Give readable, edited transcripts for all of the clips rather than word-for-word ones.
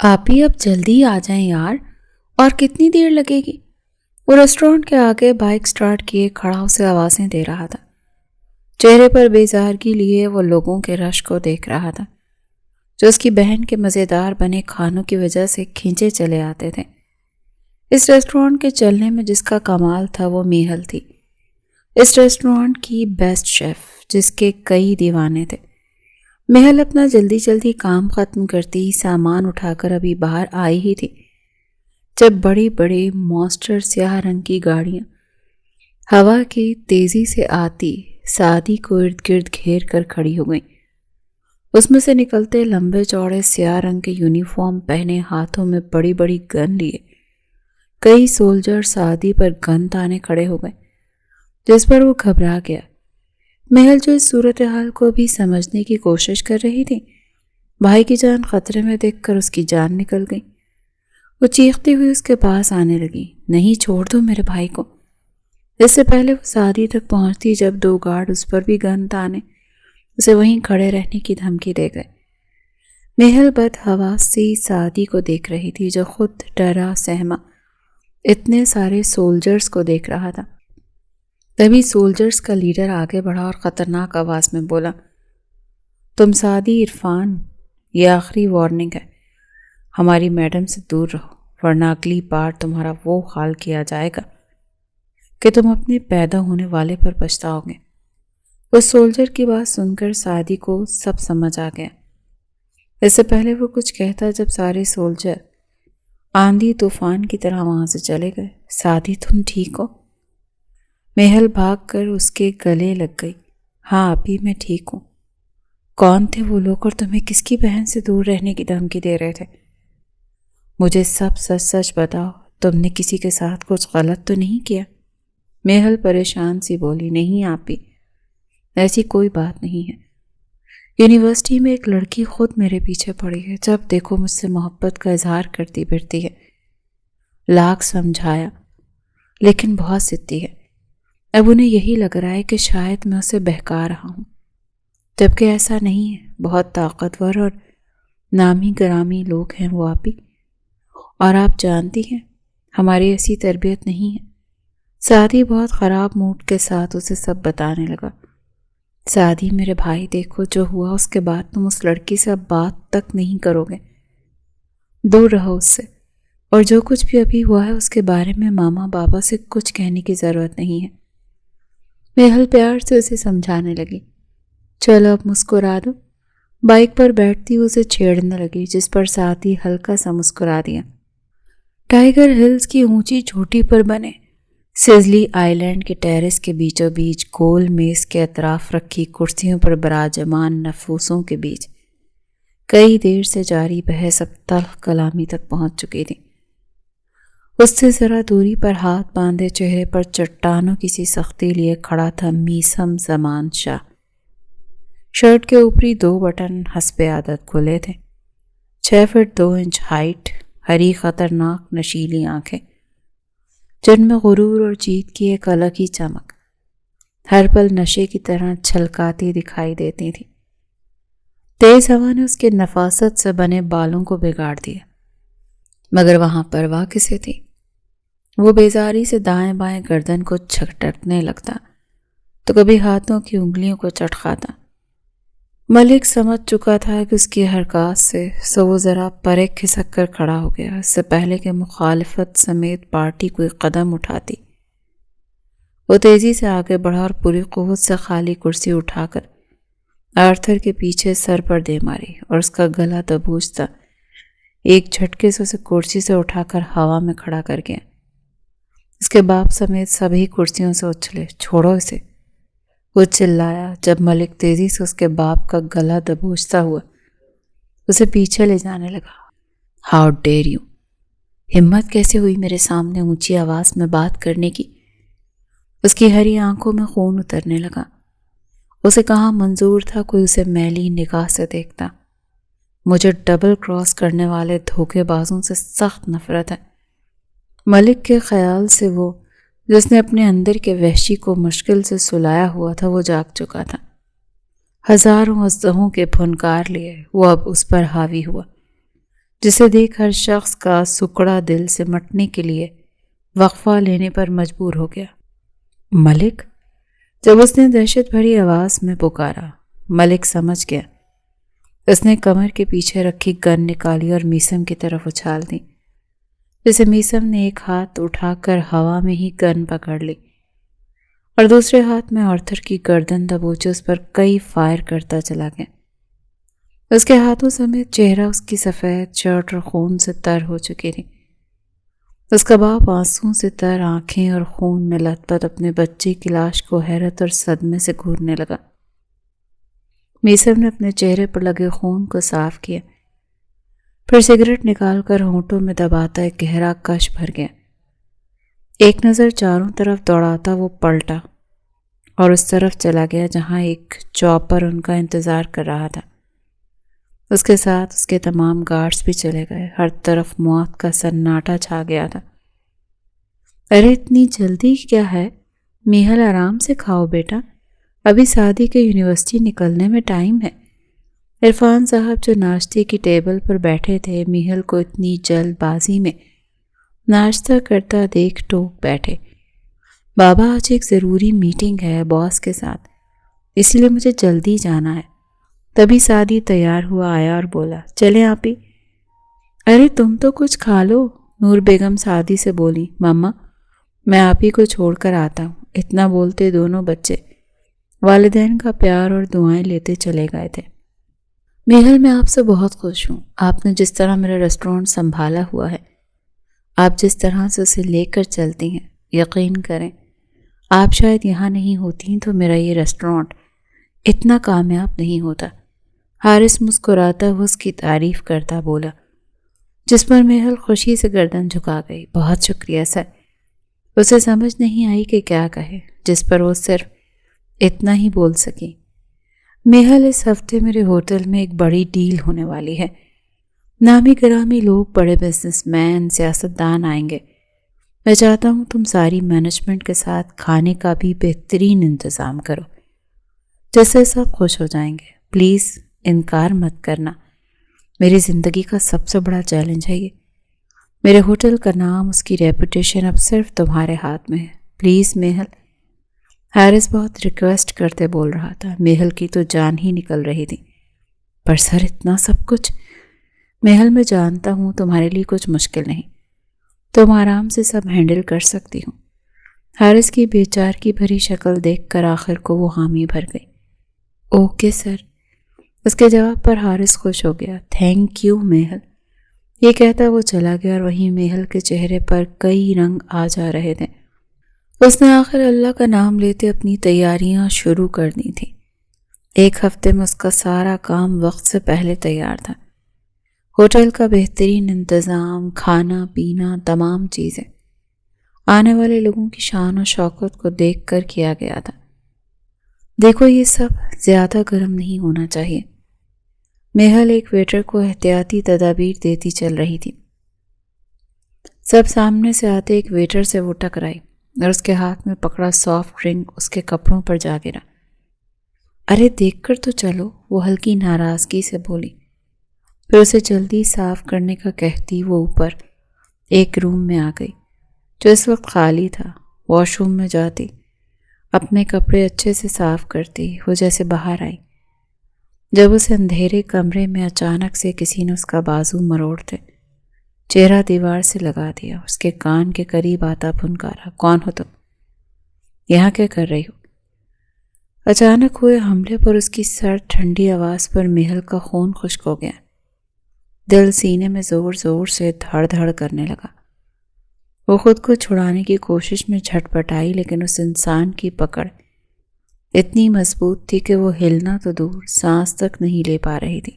آپ ہی اب جلدی آ جائیں یار، اور کتنی دیر لگے گی؟ وہ ریسٹورینٹ کے آگے بائک سٹارٹ کیے کھڑا اسے آوازیں دے رہا تھا۔ چہرے پر بیزارگی لیے وہ لوگوں کے رش کو دیکھ رہا تھا جو اس کی بہن کے مزیدار بنے کھانوں کی وجہ سے کھینچے چلے آتے تھے۔ اس ریسٹورینٹ کے چلنے میں جس کا کمال تھا وہ میہل تھی، اس ریسٹورینٹ کی بیسٹ شیف جس کے کئی دیوانے تھے۔ میہل اپنا جلدی جلدی کام ختم کرتی سامان اٹھا کر ابھی باہر آئی ہی تھی جب بڑی بڑی مانسٹر سیاہ رنگ کی گاڑیاں ہوا کی تیزی سے آتی سعدی کو ارد گرد گھیر کر کھڑی ہو گئیں۔ اس میں سے نکلتے لمبے چوڑے سیاہ رنگ کے یونیفارم پہنے، ہاتھوں میں بڑی بڑی گن لیے کئی سولجر سعدی پر گن تانے کھڑے ہو گئے، جس پر وہ گھبرا گیا۔ میہل جو اس صورتحال کو بھی سمجھنے کی کوشش کر رہی تھی، بھائی کی جان خطرے میں دیکھ کر اس کی جان نکل گئی۔ وہ چیختی ہوئی اس کے پاس آنے لگی، نہیں، چھوڑ دو میرے بھائی کو۔ اس سے پہلے وہ سعدی تک پہنچتی جب دو گارڈ اس پر بھی گن تانے اسے وہیں کھڑے رہنے کی دھمکی دے گئے۔ میہل بد حواسی سعدی کو دیکھ رہی تھی جو خود ڈرا سہما اتنے سارے سولجرز کو دیکھ رہا تھا۔ تبھی سولجرز کا لیڈر آگے بڑھا اور خطرناک آواز میں بولا، تم سعدی عرفان، یہ آخری وارننگ ہے، ہماری میڈم سے دور رہو ورنہ اگلی بار تمہارا وہ حال کیا جائے گا کہ تم اپنے پیدا ہونے والے پر پچھتاؤ گے۔ اس سولجر کی بات سن کر سعدی کو سب سمجھ آ گیا۔ اس سے پہلے وہ کچھ کہتا جب سارے سولجر آندھی طوفان کی طرح وہاں سے چلے گئے۔ سعدی، تم ٹھیک ہو؟ میہل بھاگ کر اس کے گلے لگ گئی۔ ہاں ابھی میں ٹھیک ہوں۔ کون تھے وہ لوگ اور تمہیں کس کی بہن سے دور رہنے کی دھمکی دے رہے تھے؟ مجھے سب سچ سچ بتاؤ، تم نے کسی کے ساتھ کچھ غلط تو نہیں کیا؟ میہل پریشان سی بولی، نہیں آپی، ایسی کوئی بات نہیں ہے۔ یونیورسٹی میں ایک لڑکی خود میرے پیچھے پڑی ہے، جب دیکھو مجھ سے محبت کا اظہار کرتی پھرتی ہے۔ لاکھ سمجھایا لیکن بہت ضدی ہے۔ اب انہیں یہی لگ رہا ہے کہ شاید میں اسے بہکا رہا ہوں، جبکہ ایسا نہیں ہے۔ بہت طاقتور اور نامی گرامی لوگ ہیں وہ آپی، اور آپ جانتی ہیں ہماری ایسی تربیت نہیں ہے۔ سعدی بہت خراب موڈ کے ساتھ اسے سب بتانے لگا۔ سعدی میرے بھائی، دیکھو جو ہوا اس کے بعد تم اس لڑکی سے اب بات تک نہیں کرو گے، دور رہو اس سے، اور جو کچھ بھی ابھی ہوا ہے اس کے بارے میں ماما بابا سے کچھ کہنے کی ضرورت نہیں ہے۔ میہل پیار سے اسے سمجھانے لگی۔ چلو اب مسکرا دو۔ بائک پر بیٹھتی اسے چھیڑنے لگی، جس پر سعدی ہلکا سا مسکرا دیا۔ ٹائیگر ہلز کی اونچی چوٹی پر بنے سیزلی آئی لینڈ کے ٹیرس کے بیچوں بیچ گول میز کے اطراف رکھی کرسیوں پر براجمان نفوسوں کے بیچ کئی دیر سے جاری بحث اب تلخ کلامی تک پہنچ چکی تھی۔ اس سے ذرا دوری پر ہاتھ باندھے چہرے پر چٹانوں کی سی سختی لیے کھڑا تھا میثم زمان شاہ۔ شرٹ کے اوپری 2 بٹن حسب عادت کھلے تھے۔ 6 فٹ 2 انچ ہائٹ، ہری خطرناک نشیلی آنکھیں جن میں غرور اور جیت کی ایک الگ ہی چمک ہر پل نشے کی طرح چھلکاتی دکھائی دیتی تھی۔ تیز ہوا نے اس کے نفاست سے بنے بالوں کو بگاڑ دیا، مگر وہاں پرواہ کسے تھی؟ وہ بیزاری سے دائیں بائیں گردن کو جھٹکنے لگتا تو کبھی ہاتھوں کی انگلیوں کو چٹکاتا۔ ملک سمجھ چکا تھا کہ اس کی حرکات سے سو وہ ذرا پرے کھسک کر کھڑا ہو گیا، اس سے پہلے کہ مخالفت سمیت پارٹی کوئی قدم اٹھاتی۔ وہ تیزی سے آگے بڑھا اور پوری قوت سے خالی کرسی اٹھا کر آرتھر کے پیچھے سر پر دے ماری اور اس کا گلا دبوچ تھا۔ ایک جھٹکے سے اسے کرسی سے اٹھا کر ہوا میں کھڑا کر گیا۔ اس کے باپ سمیت سبھی کرسیوں سے اچھلے، چھوڑو اسے، وہ چلایا جب ملک تیزی سے اس کے باپ کا گلا دبوچتا ہوا اسے پیچھے لے جانے لگا۔ ہاؤ ڈیئر یو، ہمت کیسے ہوئی میرے سامنے اونچی آواز میں بات کرنے کی؟ اس کی ہری آنکھوں میں خون اترنے لگا۔ اسے کہاں منظور تھا کوئی اسے میلی نگاہ سے دیکھتا۔ مجھے ڈبل کراس کرنے والے دھوکے بازوں سے سخت نفرت ہے۔ ملک کے خیال سے وہ جس نے اپنے اندر کے وحشی کو مشکل سے سلایا ہوا تھا وہ جاگ چکا تھا۔ ہزاروں اژدہوں کے پھنکار لیے وہ اب اس پر حاوی ہوا۔ جسے دیکھ ہر شخص کا سکڑا دل سمٹنے کے لیے وقفہ لینے پر مجبور ہو گیا۔ ملک؟ جب اس نے دہشت بھری آواز میں پکارا، ملک سمجھ گیا۔ اس نے کمر کے پیچھے رکھی گن نکالی اور میثم کی طرف اچھال دی، جسے میثم نے ایک ہاتھ اٹھا کر ہوا میں ہی گن پکڑ لی اور دوسرے ہاتھ میں آرتھر کی گردن دبوچے اس پر کئی فائر کرتا چلا گیا۔ اس کے ہاتھوں سمیت چہرہ اس کی سفید شرٹ اور خون سے تر ہو چکی تھی۔ اس کا باپ آنسوں سے تر آنکھیں اور خون میں لت پت اپنے بچے کی لاش کو حیرت اور صدمے سے گھورنے لگا۔ میثم نے اپنے چہرے پر لگے خون کو صاف کیا، پھر سگریٹ نکال کر ہونٹوں میں دباتا ایک گہرا کش بھر گیا۔ ایک نظر چاروں طرف دوڑاتا وہ پلٹا اور اس طرف چلا گیا جہاں ایک چاپر ان کا انتظار کر رہا تھا۔ اس کے ساتھ اس کے تمام گارڈز بھی چلے گئے۔ ہر طرف موت کا سناٹا چھا گیا تھا۔ ارے اتنی جلدی کیا ہے؟ میہل آرام سے کھاؤ بیٹا، ابھی سعدی کے یونیورسٹی نکلنے میں ٹائم ہے۔ عرفان صاحب جو ناشتے کی ٹیبل پر بیٹھے تھے، میہل کو اتنی جلد بازی میں ناشتہ کرتا دیکھ ٹوک بیٹھے۔ بابا آج ایک ضروری میٹنگ ہے باس کے ساتھ، اس لیے مجھے جلدی جانا ہے۔ تبھی سعدی تیار ہوا آیا اور بولا، چلیں آپی۔ ارے تم تو کچھ کھا لو، نور بیگم سعدی سے بولی۔ ماما میں آپی کو چھوڑ کر آتا ہوں۔ اتنا بولتے دونوں بچے والدین کا پیار اور دعائیں لیتے چلے گئے تھے۔ میہل میں آپ سے بہت خوش ہوں، آپ نے جس طرح میرا ریسٹورینٹ سنبھالا ہوا ہے، آپ جس طرح سے اسے لے کر چلتی ہیں، یقین کریں آپ شاید یہاں نہیں ہوتی تو میرا یہ ریسٹورینٹ اتنا کامیاب نہیں ہوتا۔ حارث مسکراتا ہوا اس کی تعریف کرتا بولا، جس پر میہل خوشی سے گردن جھکا گئی۔ بہت شکریہ سر۔ اسے سمجھ نہیں آئی کہ کیا کہے، جس پر وہ صرف اتنا ہی بول سکی، میہل اس ہفتے میرے ہوٹل میں ایک بڑی ڈیل ہونے والی ہے، نامی گرامی لوگ، بڑے بزنس مین، سیاستدان آئیں گے۔ میں چاہتا ہوں تم ساری مینجمنٹ کے ساتھ کھانے کا بھی بہترین انتظام کرو جس سے سب خوش ہو جائیں گے۔ پلیز انکار مت کرنا، میری زندگی کا سب سے بڑا چیلنج ہے یہ۔ میرے ہوٹل کا نام، اس کی ریپوٹیشن اب صرف تمہارے ہاتھ میں ہے۔ پلیز میہل۔ حارث بہت ریکویسٹ کرتے بول رہا تھا۔ میہل کی تو جان ہی نکل رہی تھی۔ پر سر اتنا سب کچھ؟ میہل میں جانتا ہوں تمہارے لیے کچھ مشکل نہیں، تم آرام سے سب ہینڈل کر سکتی ہوں۔ حارث کی بے چار کی بھری شکل دیکھ کر آخر کو وہ حامی بھر گئی۔ Okay sir. اس کے جواب پر حارث خوش ہو گیا۔ تھینک یو میہل، یہ کہتا وہ چلا گیا اور وہیں میہل کے چہرے پر کئی رنگ آ جا رہے تھے۔ اس نے آخر اللہ کا نام لیتے اپنی تیاریاں شروع کر دی تھیں۔ ایک ہفتے میں اس کا سارا کام وقت سے پہلے تیار تھا۔ ہوٹل کا بہترین انتظام، کھانا پینا، تمام چیزیں آنے والے لوگوں کی شان و شوکت کو دیکھ کر کیا گیا تھا۔ دیکھو یہ سب زیادہ گرم نہیں ہونا چاہیے۔ میہل ایک ویٹر کو احتیاطی تدابیر دیتی چل رہی تھی۔ سب سامنے سے آتے ایک ویٹر سے وہ ٹکرائی اور اس کے ہاتھ میں پکڑا سافٹ ڈرنک اس کے کپڑوں پر جا گرا۔ ارے دیکھ کر تو چلو، وہ ہلکی ناراضگی سے بولی۔ پھر اسے جلدی صاف کرنے کا کہتی وہ اوپر ایک روم میں آ گئی جو اس وقت خالی تھا۔ واش روم میں جاتی، اپنے کپڑے اچھے سے صاف کرتی، وہ جیسے باہر آئی جب اسے اندھیرے کمرے میں اچانک سے کسی نے اس کا بازو مروڑتے چہرہ دیوار سے لگا دیا۔ اس کے کان کے قریب آتا پھنکارا، کون ہو تم؟ یہاں کیا کر رہی ہو؟ اچانک ہوئے حملے پر اس کی سرد ٹھنڈی آواز پر میہل کا خون خشک ہو گیا۔ دل سینے میں زور زور سے دھڑ دھڑ کرنے لگا۔ وہ خود کو چھڑانے کی کوشش میں جھٹ پٹائی، لیکن اس انسان کی پکڑ اتنی مضبوط تھی کہ وہ ہلنا تو دور، سانس تک نہیں لے پا رہی تھی۔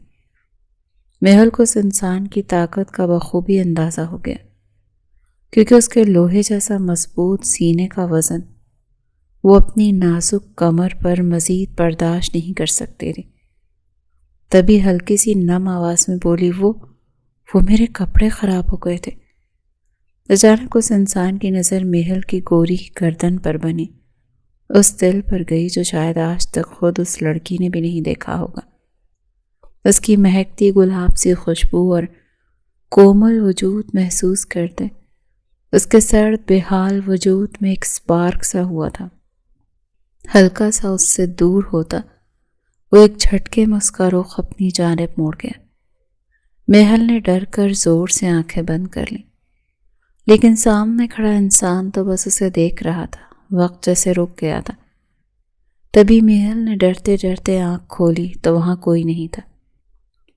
میہل کو اس انسان کی طاقت کا بخوبی اندازہ ہو گیا، کیونکہ اس کے لوہے جیسا مضبوط سینے کا وزن وہ اپنی نازک کمر پر مزید برداشت نہیں کر سکتی تھی۔ تبھی ہلکی سی نم آواز میں بولی، وہ میرے کپڑے خراب ہو گئے تھے۔ اچانک اس انسان کی نظر میہل کی گوری گردن پر بنی، اس دل پر گئی جو شاید آج تک خود اس لڑکی نے بھی نہیں دیکھا ہوگا۔ اس کی مہکتی گلاب سی خوشبو اور کومل وجود محسوس کرتے اس کے سرد بے حال وجود میں ایک سپارک سا ہوا تھا۔ ہلکا سا اس سے دور ہوتا وہ ایک جھٹکے میں اس کا رخ اپنی جانب موڑ گیا۔ محل نے ڈر کر زور سے آنکھیں بند کر لیں، لیکن سامنے کھڑا انسان تو بس اسے دیکھ رہا تھا۔ وقت جیسے رک گیا تھا۔ تبھی محل نے ڈرتے ڈرتے آنکھ کھولی تو وہاں کوئی نہیں تھا۔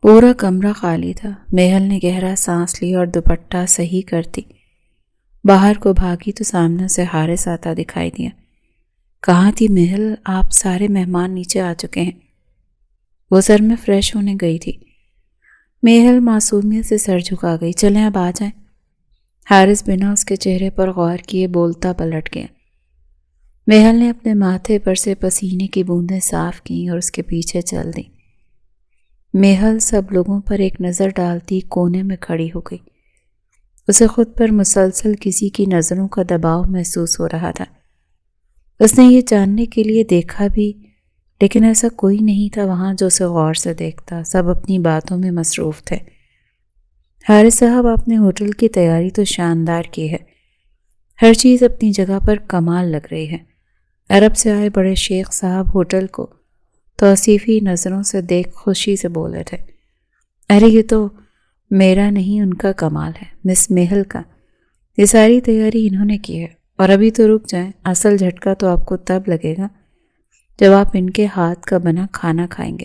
پورا کمرہ خالی تھا۔ محل نے گہرا سانس لی اور دوپٹہ صحیح کرتی باہر کو بھاگی تو سامنے سے حارث آتا دکھائی دیا۔ کہاں تھی محل؟ آپ سارے مہمان نیچے آ چکے ہیں۔ وہ سر میں فریش ہونے گئی تھی۔ محل معصومیت سے سر جھکا گئی۔ چلیں اب آ جائیں۔ حارث بنا اس کے چہرے پر غور کیے بولتا پلٹ گیا۔ محل نے اپنے ماتھے پر سے پسینے کی بوندیں صاف کیں اور اس کے پیچھے چل دی۔ محل سب لوگوں پر ایک نظر ڈالتی کونے میں کھڑی ہو گئی۔ اسے خود پر مسلسل کسی کی نظروں کا دباؤ محسوس ہو رہا تھا۔ اس نے یہ جاننے کے لیے دیکھا بھی، لیکن ایسا کوئی نہیں تھا وہاں جو اسے غور سے دیکھتا۔ سب اپنی باتوں میں مصروف تھے۔ حارث صاحب، آپ نے ہوٹل کی تیاری تو شاندار کی ہے۔ ہر چیز اپنی جگہ پر کمال لگ رہی ہے۔ عرب سے آئے بڑے شیخ صاحب ہوٹل کو توصیفی نظروں سے دیکھ خوشی سے بولے تھے۔ ارے یہ تو میرا نہیں، ان کا کمال ہے، مس محل کا۔ یہ ساری تیاری انہوں نے کی ہے۔ اور ابھی تو رک جائیں، اصل جھٹکا تو آپ کو تب لگے گا جب آپ ان کے ہاتھ کا بنا کھانا کھائیں گے۔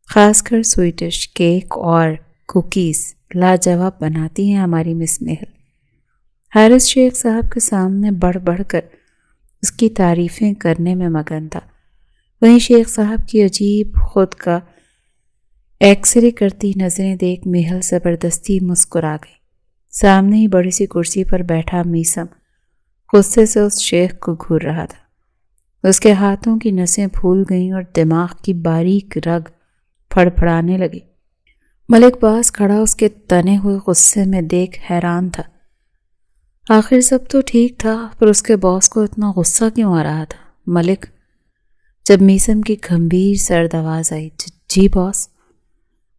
خاص کر سویٹ ڈش، کیک اور کوکیز لاجواب بناتی ہیں ہماری مس محل۔ حارث شیخ صاحب کے سامنے بڑھ بڑھ کر اس کی تعریفیں کرنے میں مگن تھا۔ وہیں شیخ صاحب کی عجیب خود کا ایکس رے کرتی نظریں دیکھ محل زبردستی مسکرا گئی۔ سامنے ہی بڑی سی کرسی پر بیٹھا میثم غصے سے اس شیخ کو گھور رہا تھا۔ اس کے ہاتھوں کی نسیں پھول گئیں اور دماغ کی باریک رگ پھڑ پھڑانے لگی۔ ملک باز کھڑا اس کے تنے ہوئے غصے میں دیکھ حیران تھا۔ آخر سب تو ٹھیک تھا، پر اس کے باس کو اتنا غصہ کیوں آ رہا تھا؟ ملک، جب میثم کی گھمبیر سرد آواز آئی، جی باس۔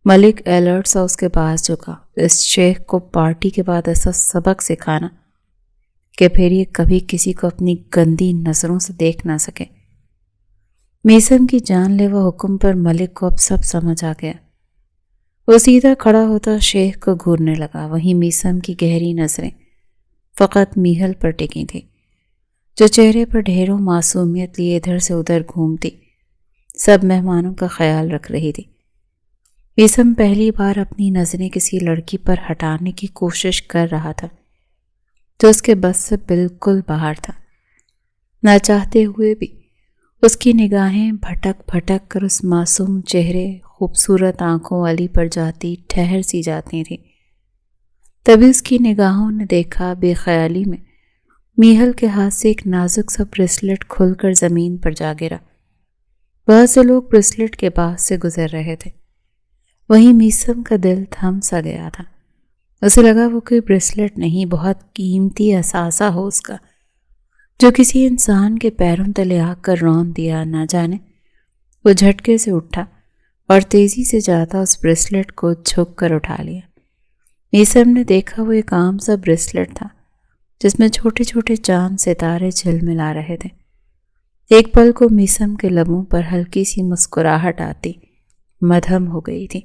ملک الرٹ سا اس کے پاس جھکا۔ اس شیخ کو پارٹی کے بعد ایسا سبق سکھانا کہ پھر یہ کبھی کسی کو اپنی گندی نظروں سے دیکھ نہ سکے۔ میثم کی جان لیوا حکم پر ملک کو اب سب سمجھ آ گیا۔ وہ سیدھا کھڑا ہوتا شیخ کو گھورنے لگا۔ وہیں میثم کی گہری نظریں فقط محل پر ٹکی تھی، جو چہرے پر ڈھیروں معصومیت لیے ادھر سے ادھر گھومتی سب مہمانوں کا خیال رکھ رہی تھی۔ میثم پہلی بار اپنی نظریں کسی لڑکی پر ہٹانے کی کوشش کر رہا تھا جو اس کے بس سے بالکل باہر تھا۔ نہ چاہتے ہوئے بھی اس کی نگاہیں بھٹک بھٹک کر اس معصوم چہرے، خوبصورت آنکھوں والی پر جاتی ٹھہر سی جاتی تھی۔ تبھی اس کی نگاہوں نے دیکھا بے خیالی میں محل کے ہاتھ سے ایک نازک سا بریسلٹ کھل کر زمین پر جا گرا۔ بہت سے لوگ بریسلٹ کے پاس سے گزر رہے تھے۔ وہیں میثم کا دل تھم سا گیا تھا۔ اسے لگا وہ کوئی بریسلٹ نہیں، بہت قیمتی اثاثہ ہو اس کا، جو کسی انسان کے پیروں تلے آ کر رون دیا۔ نہ جانے وہ جھٹکے سے اٹھا اور تیزی سے جاتا اس بریسلٹ کو جھک کر اٹھا لیا۔ میثم نے دیکھا وہ ایک عام سا بریسلٹ تھا جس میں چھوٹے چھوٹے چاند ستارے جھلملا رہے تھے۔ ایک پل کو میثم کے لبوں پر ہلکی سی مسکراہٹ آتی مدھم ہو گئی تھی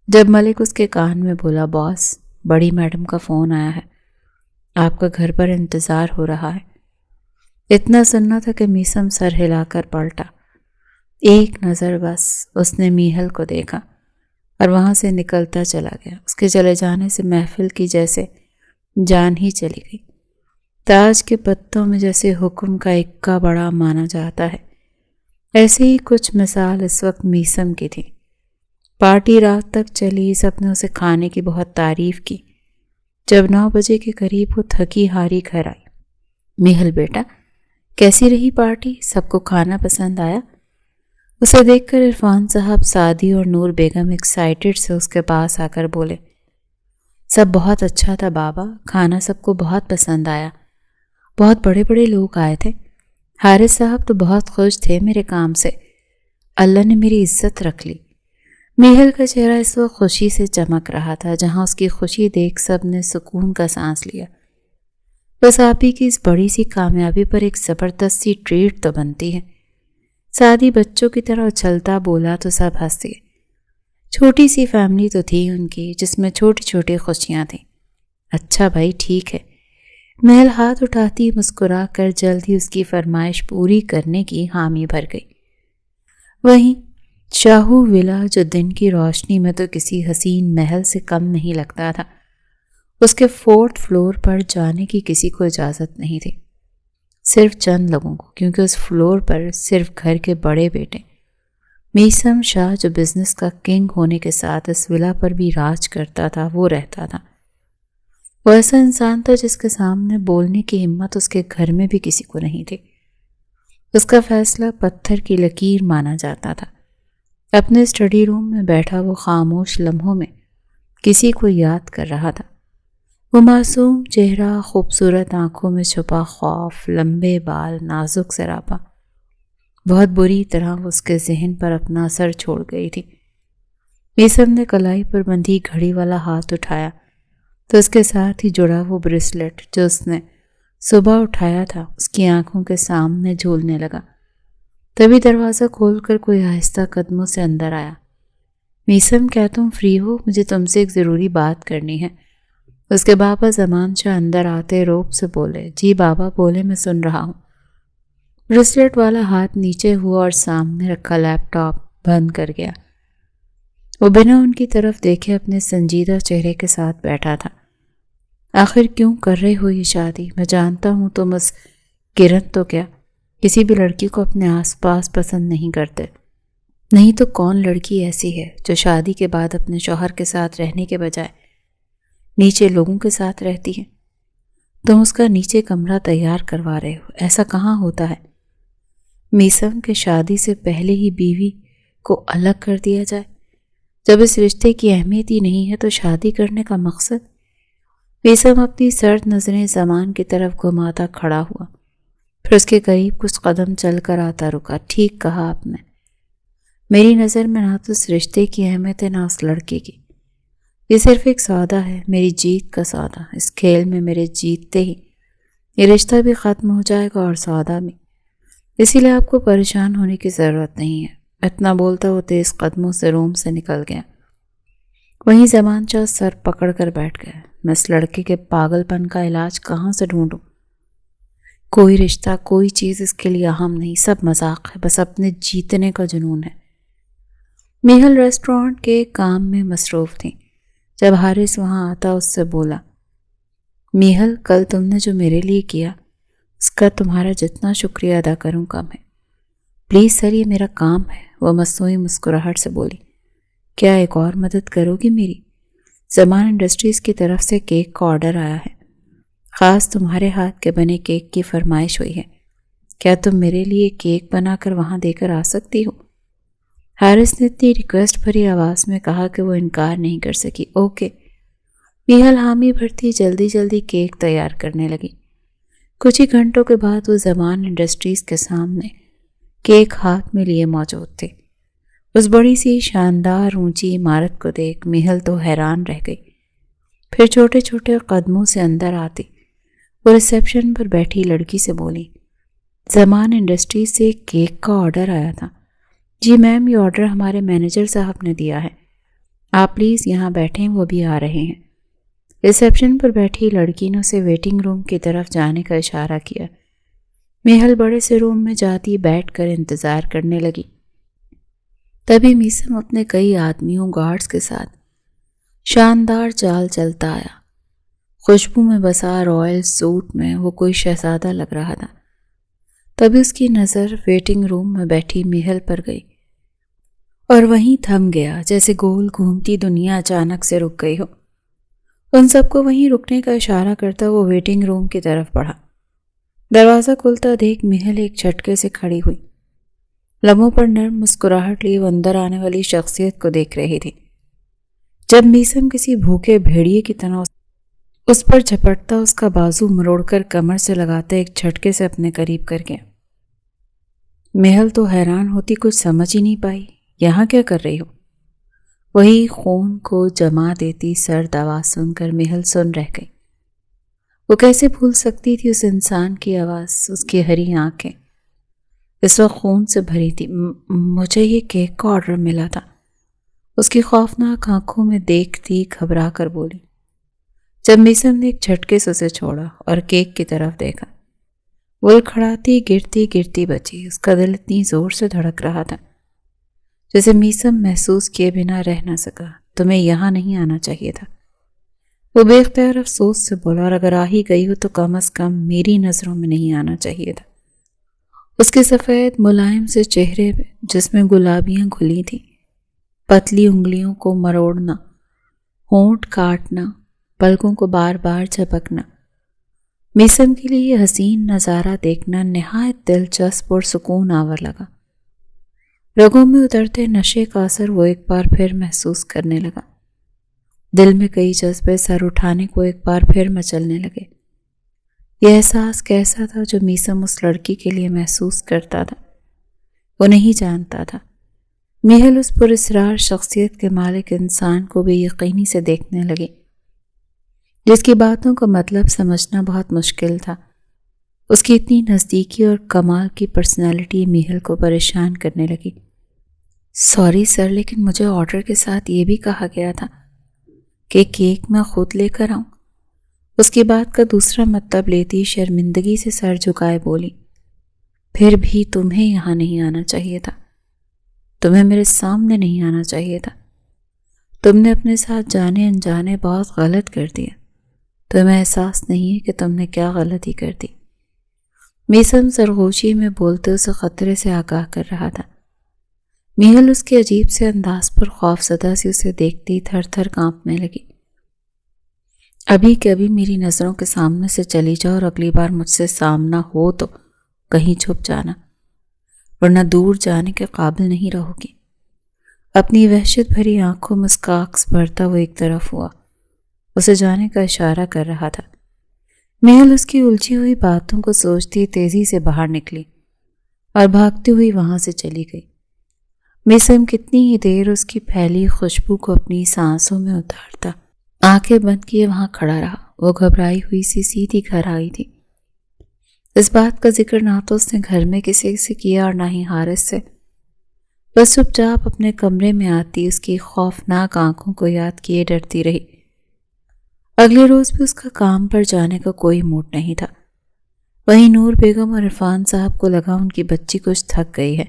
جب ملک اس کے کان میں بولا، باس، بڑی میڈم کا فون آیا ہے، آپ کا گھر پر انتظار ہو رہا ہے۔ اتنا سننا تھا کہ میثم سر ہلا کر پلٹا۔ ایک نظر بس اس نے محل کو دیکھا اور وہاں سے نکلتا چلا گیا۔ اس کے چلے جانے سے محفل کی جیسے جان ہی چلی گئی۔ تاج کے پتوں میں جیسے حکم کا اکا بڑا مانا جاتا ہے، ایسے ہی کچھ مثال اس وقت میثم کی تھی۔ پارٹی رات تک چلی، سب نے اسے کھانے کی بہت تعریف کی۔ جب 9 بجے کے قریب وہ تھکی ہاری گھر آئی۔ محل بیٹا، کیسی رہی پارٹی؟ سب کو کھانا پسند آیا؟ اسے دیکھ کر عرفان صاحب، سعدی اور نور بیگم ایکسائٹڈ سے اس کے پاس آ کر بولے، سب بہت اچھا تھا بابا، کھانا سب کو بہت پسند آیا، بہت بڑے بڑے لوگ آئے تھے۔ حارث صاحب تو بہت خوش تھے میرے کام سے، اللہ نے میری عزت رکھ لی۔ میہل کا چہرہ اس وقت خوشی سے چمک رہا تھا، جہاں اس کی خوشی دیکھ سب نے سکون کا سانس لیا۔ بس آپ ہی کی اس بڑی سی کامیابی پر ایک زبردست سی ٹریٹ تو بنتی ہے۔ سادی بچوں کی طرح اچھلتا بولا تو سب ہنس گئے۔ چھوٹی سی فیملی تو تھی ان کی، جس میں چھوٹی چھوٹی خوشیاں تھیں۔ اچھا بھائی ٹھیک ہے، محل ہاتھ اٹھاتی مسکرا کر جلد ہی اس کی فرمائش پوری کرنے کی حامی بھر گئی۔ وہیں شاہو ولا، جو دن کی روشنی میں تو کسی حسین محل سے کم نہیں لگتا تھا، اس کے 4تھ فلور پر جانے کی کسی کو اجازت نہیں تھی، صرف چند لوگوں کو، کیونکہ اس فلور پر صرف گھر کے بڑے بیٹے میثم شاہ، جو بزنس کا کنگ ہونے کے ساتھ اس ولا پر بھی راج کرتا تھا، وہ رہتا تھا۔ وہ ایسا انسان تھا جس کے سامنے بولنے کی ہمت اس کے گھر میں بھی کسی کو نہیں تھی۔ اس کا فیصلہ پتھر کی لکیر مانا جاتا تھا۔ اپنے اسٹڈی روم میں بیٹھا وہ خاموش لمحوں میں کسی کو یاد کر رہا تھا۔ وہ معصوم چہرہ، خوبصورت آنکھوں میں چھپا خوف، لمبے بال، نازک سراپا، بہت بری طرح وہ اس کے ذہن پر اپنا اثر چھوڑ گئی تھی۔ میثم نے کلائی پر بندھی گھڑی والا ہاتھ اٹھایا تو اس کے ساتھ ہی جڑا وہ بریسلٹ جو اس نے صبح اٹھایا تھا اس کی آنکھوں کے سامنے جھولنے لگا۔ تبھی دروازہ کھول کر کوئی آہستہ قدموں سے اندر آیا۔ میثم، کیا تم فری ہو؟ مجھے تم سے ایک ضروری بات کرنی ہے۔ اس کے بابا زمان شاہ اندر آتے روب سے بولے۔ جی بابا بولے، میں سن رہا ہوں۔ بریسلٹ والا ہاتھ نیچے ہوا اور سامنے رکھا لیپ ٹاپ بند کر گیا۔ وہ بنا ان کی طرف دیکھے اپنے سنجیدہ چہرے کے ساتھ بیٹھا تھا۔ آخر کیوں کر رہے ہو یہ شادی؟ میں جانتا ہوں تم اس کرن تو کیا کسی بھی لڑکی کو اپنے آس پاس پسند نہیں کرتے، نہیں تو کون لڑکی ایسی ہے جو شادی کے بعد اپنے شوہر کے ساتھ رہنے کے بجائے نیچے لوگوں کے ساتھ رہتی ہے؟ تم اس کا نیچے کمرہ تیار کروا رہے ہو، ایسا کہاں ہوتا ہے؟ میثم کے شادی سے پہلے ہی بیوی کو الگ کر دیا جائے؟ جب اس رشتے کی اہمیت ہی نہیں ہے تو شادی کرنے کا مقصد؟ میثم اپنی سرد نظریں زمان کی طرف گھماتا کھڑا ہوا، پھر اس کے قریب کچھ قدم چل کر آتا رکا۔ ٹھیک کہا آپ نے، میری نظر میں نہ تو اس رشتے کی اہمیت ہے نہ اس لڑکے کی۔ یہ صرف ایک سودا ہے، میری جیت کا سودا۔ اس کھیل میں میرے جیتتے ہی یہ رشتہ بھی ختم ہو جائے گا اور سودا بھی، اسی لیے آپ کو پریشان ہونے کی ضرورت نہیں ہے۔ اتنا بولتا وہ تیز قدموں سے روم سے نکل گیا۔ وہیں زمان شاہ سر پکڑ کر بیٹھ گیا۔ میں اس لڑکے کے پاگل پن کا علاج کہاں سے ڈھونڈوں؟ کوئی رشتہ، کوئی چیز اس کے لیے اہم نہیں، سب مذاق ہے، بس اپنے جیتنے کا جنون ہے۔ میہل ریسٹورانٹ کے کام میں مصروف تھی۔ جب حارث وہاں آتا اس سے بولا، میہل کل تم نے جو میرے لیے کیا اس کا تمہارا جتنا شکریہ ادا کروں کم ہے۔ پلیز سر، یہ میرا کام ہے۔ وہ مصنوعی مسکراہٹ سے بولی۔ کیا ایک اور مدد کرو گی میری؟ زمان انڈسٹریز کی طرف سے کیک کا آرڈر آیا ہے، خاص تمہارے ہاتھ کے بنے کیک کی فرمائش ہوئی ہے۔ کیا تم میرے لیے کیک بنا کر وہاں دے کر آ سکتی ہو؟ حارث نے اتنی ریکویسٹ بھری آواز میں کہا کہ وہ انکار نہیں کر سکی۔ اوکے۔ میہل حامی بھرتی جلدی جلدی کیک تیار کرنے لگی۔ کچھ ہی گھنٹوں کے بعد وہ زمان انڈسٹریز کے سامنے کیک ہاتھ میں لیے موجود تھے۔ اس بڑی سی شاندار اونچی عمارت کو دیکھ میہل تو حیران رہ گئی۔ پھر چھوٹے چھوٹے قدموں سے اندر آتی وہ ریسیپشن پر بیٹھی لڑکی سے بولی، زمان انڈسٹریز سے ایک کیک کا آرڈر آیا تھا۔ جی میم، یہ آرڈر ہمارے مینیجر صاحب نے دیا ہے، آپ پلیز یہاں بیٹھیں، وہ بھی آ رہے ہیں۔ ریسیپشن پر بیٹھی لڑکی نے اسے ویٹنگ روم کی طرف جانے کا اشارہ کیا۔ میہل بڑے سے روم میں جاتی بیٹھ کر انتظار کرنے لگی۔ تبھی میثم اپنے کئی آدمیوں گارڈز کے ساتھ شاندار چال چلتا آیا۔ خوشبو میں بسا رائل سوٹ میں وہ کوئی شہزادہ لگ رہا تھا۔ تبھی اس کی نظر ویٹنگ روم میں بیٹھی میہل پر گئی اور وہیں تھم گیا، جیسے گول گھومتی دنیا اچانک سے رک گئی ہو۔ ان سب کو وہیں رکنے کا اشارہ کرتا وہ ویٹنگ روم کی طرف بڑھا۔ دروازہ کھلتا دیکھ میہل ایک جھٹکے سے کھڑی ہوئی۔ لبوں پر نرم مسکراہٹ لیے وہ اندر آنے والی شخصیت کو دیکھ رہی تھی۔ جب میثم کسی بھوکے بھیڑیے کی طرح اس پر جھپٹتا، اس کا بازو مروڑ کر کمر سے لگاتا ایک جھٹکے سے اپنے قریب کر گیا۔ میہل تو حیران ہوتی کچھ سمجھ ہی نہیں پائی، یہاں کیا کر رہی ہو؟ وہی خون کو جما دیتی سرد آواز سن کر محل سن رہ گئی۔ وہ کیسے بھول سکتی تھی اس انسان کی آواز، اس کی ہری آنکھیں اس وقت خون سے بھری تھی۔ مجھے یہ کیک کا آرڈر ملا تھا، اس کی خوفناک آنکھوں میں دیکھتی گھبرا کر بولی۔ جب میسم نے ایک جھٹکے سے اسے چھوڑا اور کیک کی طرف دیکھا، وہ لڑکھڑاتی گرتی گرتی بچی۔ اس کا دل اتنی زور سے دھڑک رہا تھا جیسے میسم محسوس کیے بنا رہ نہ سکا۔ تمہیں یہاں نہیں آنا چاہیے تھا، وہ بے اختیار افسوس سے بولا، اور اگر آ ہی گئی ہو تو کم از کم میری نظروں میں نہیں آنا چاہیے تھا۔ اس کے سفید ملائم سے چہرے پہ جس میں گلابیاں کھلی تھیں، پتلی انگلیوں کو مروڑنا، ہونٹ کاٹنا، پلکوں کو بار بار جھپکنا، میسم کے لیے یہ حسین نظارہ دیکھنا نہایت دلچسپ اور سکون آور لگا۔ رگوں میں اترتے نشے کا اثر وہ ایک بار پھر محسوس کرنے لگا۔ دل میں کئی جذبے سر اٹھانے کو ایک بار پھر مچلنے لگے۔ یہ احساس کیسا تھا جو میسم اس لڑکی کے لیے محسوس کرتا تھا؟ وہ نہیں جانتا تھا۔ محل اس پراسرار شخصیت کے مالک انسان کو بے یقینی سے دیکھنے لگی، جس کی باتوں کا مطلب سمجھنا بہت مشکل تھا۔ اس کی اتنی نزدیکی اور کمال کی پرسنالٹی محل کو پریشان کرنے لگی۔ سوری سر، لیکن مجھے آرڈر کے ساتھ یہ بھی کہا گیا تھا کہ کیک میں خود لے کر آؤں۔ اس کی بات کا دوسرا مطلب لیتی شرمندگی سے سر جھکائے بولی، پھر بھی تمہیں یہاں نہیں آنا چاہیے تھا، تمہیں میرے سامنے نہیں آنا چاہیے تھا۔ تم نے اپنے ساتھ جانے انجانے بہت غلط کر دیا، تمہیں احساس نہیں ہے کہ تم نے کیا غلطی کر دی۔ میسم سرگوشی میں بولتے اسے خطرے سے آگاہ کر رہا تھا۔ محل اس کے عجیب سے انداز پر خوف زدہ سی اسے دیکھتی تھر تھر کانپنے لگی۔ ابھی کہ ابھی میری نظروں کے سامنے سے چلی جاؤ، اور اگلی بار مجھ سے سامنا ہو تو کہیں چھپ جانا، ورنہ دور جانے کے قابل نہیں رہو گی۔ اپنی وحشت بھری آنکھوں میں اس کا عکس بھرتا وہ ایک طرف ہوا، اسے جانے کا اشارہ کر رہا تھا۔ محل اس کی الجھی ہوئی باتوں کو سوچتی تیزی سے باہر نکلی اور بھاگتی ہوئی وہاں سے چلی گئی۔ میسم کتنی ہی دیر اس کی پھیلی خوشبو کو اپنی سانسوں میں اتارتا آنکھیں بند کیے وہاں کھڑا رہا۔ وہ گھبرائی ہوئی سی سیدھی گھر آئی تھی۔ اس بات کا ذکر نہ تو اس نے گھر میں کسی سے کیا اور نہ ہی حارث سے، بس چپ چاپ اپنے کمرے میں آتی اس کی خوفناک آنکھوں کو یاد کیے ڈرتی رہی۔ اگلے روز بھی اس کا کام پر جانے کا کوئی موڈ نہیں تھا۔ وہیں نور بیگم اور عرفان صاحب کو لگا ان کی بچی کچھ تھک گئی ہے،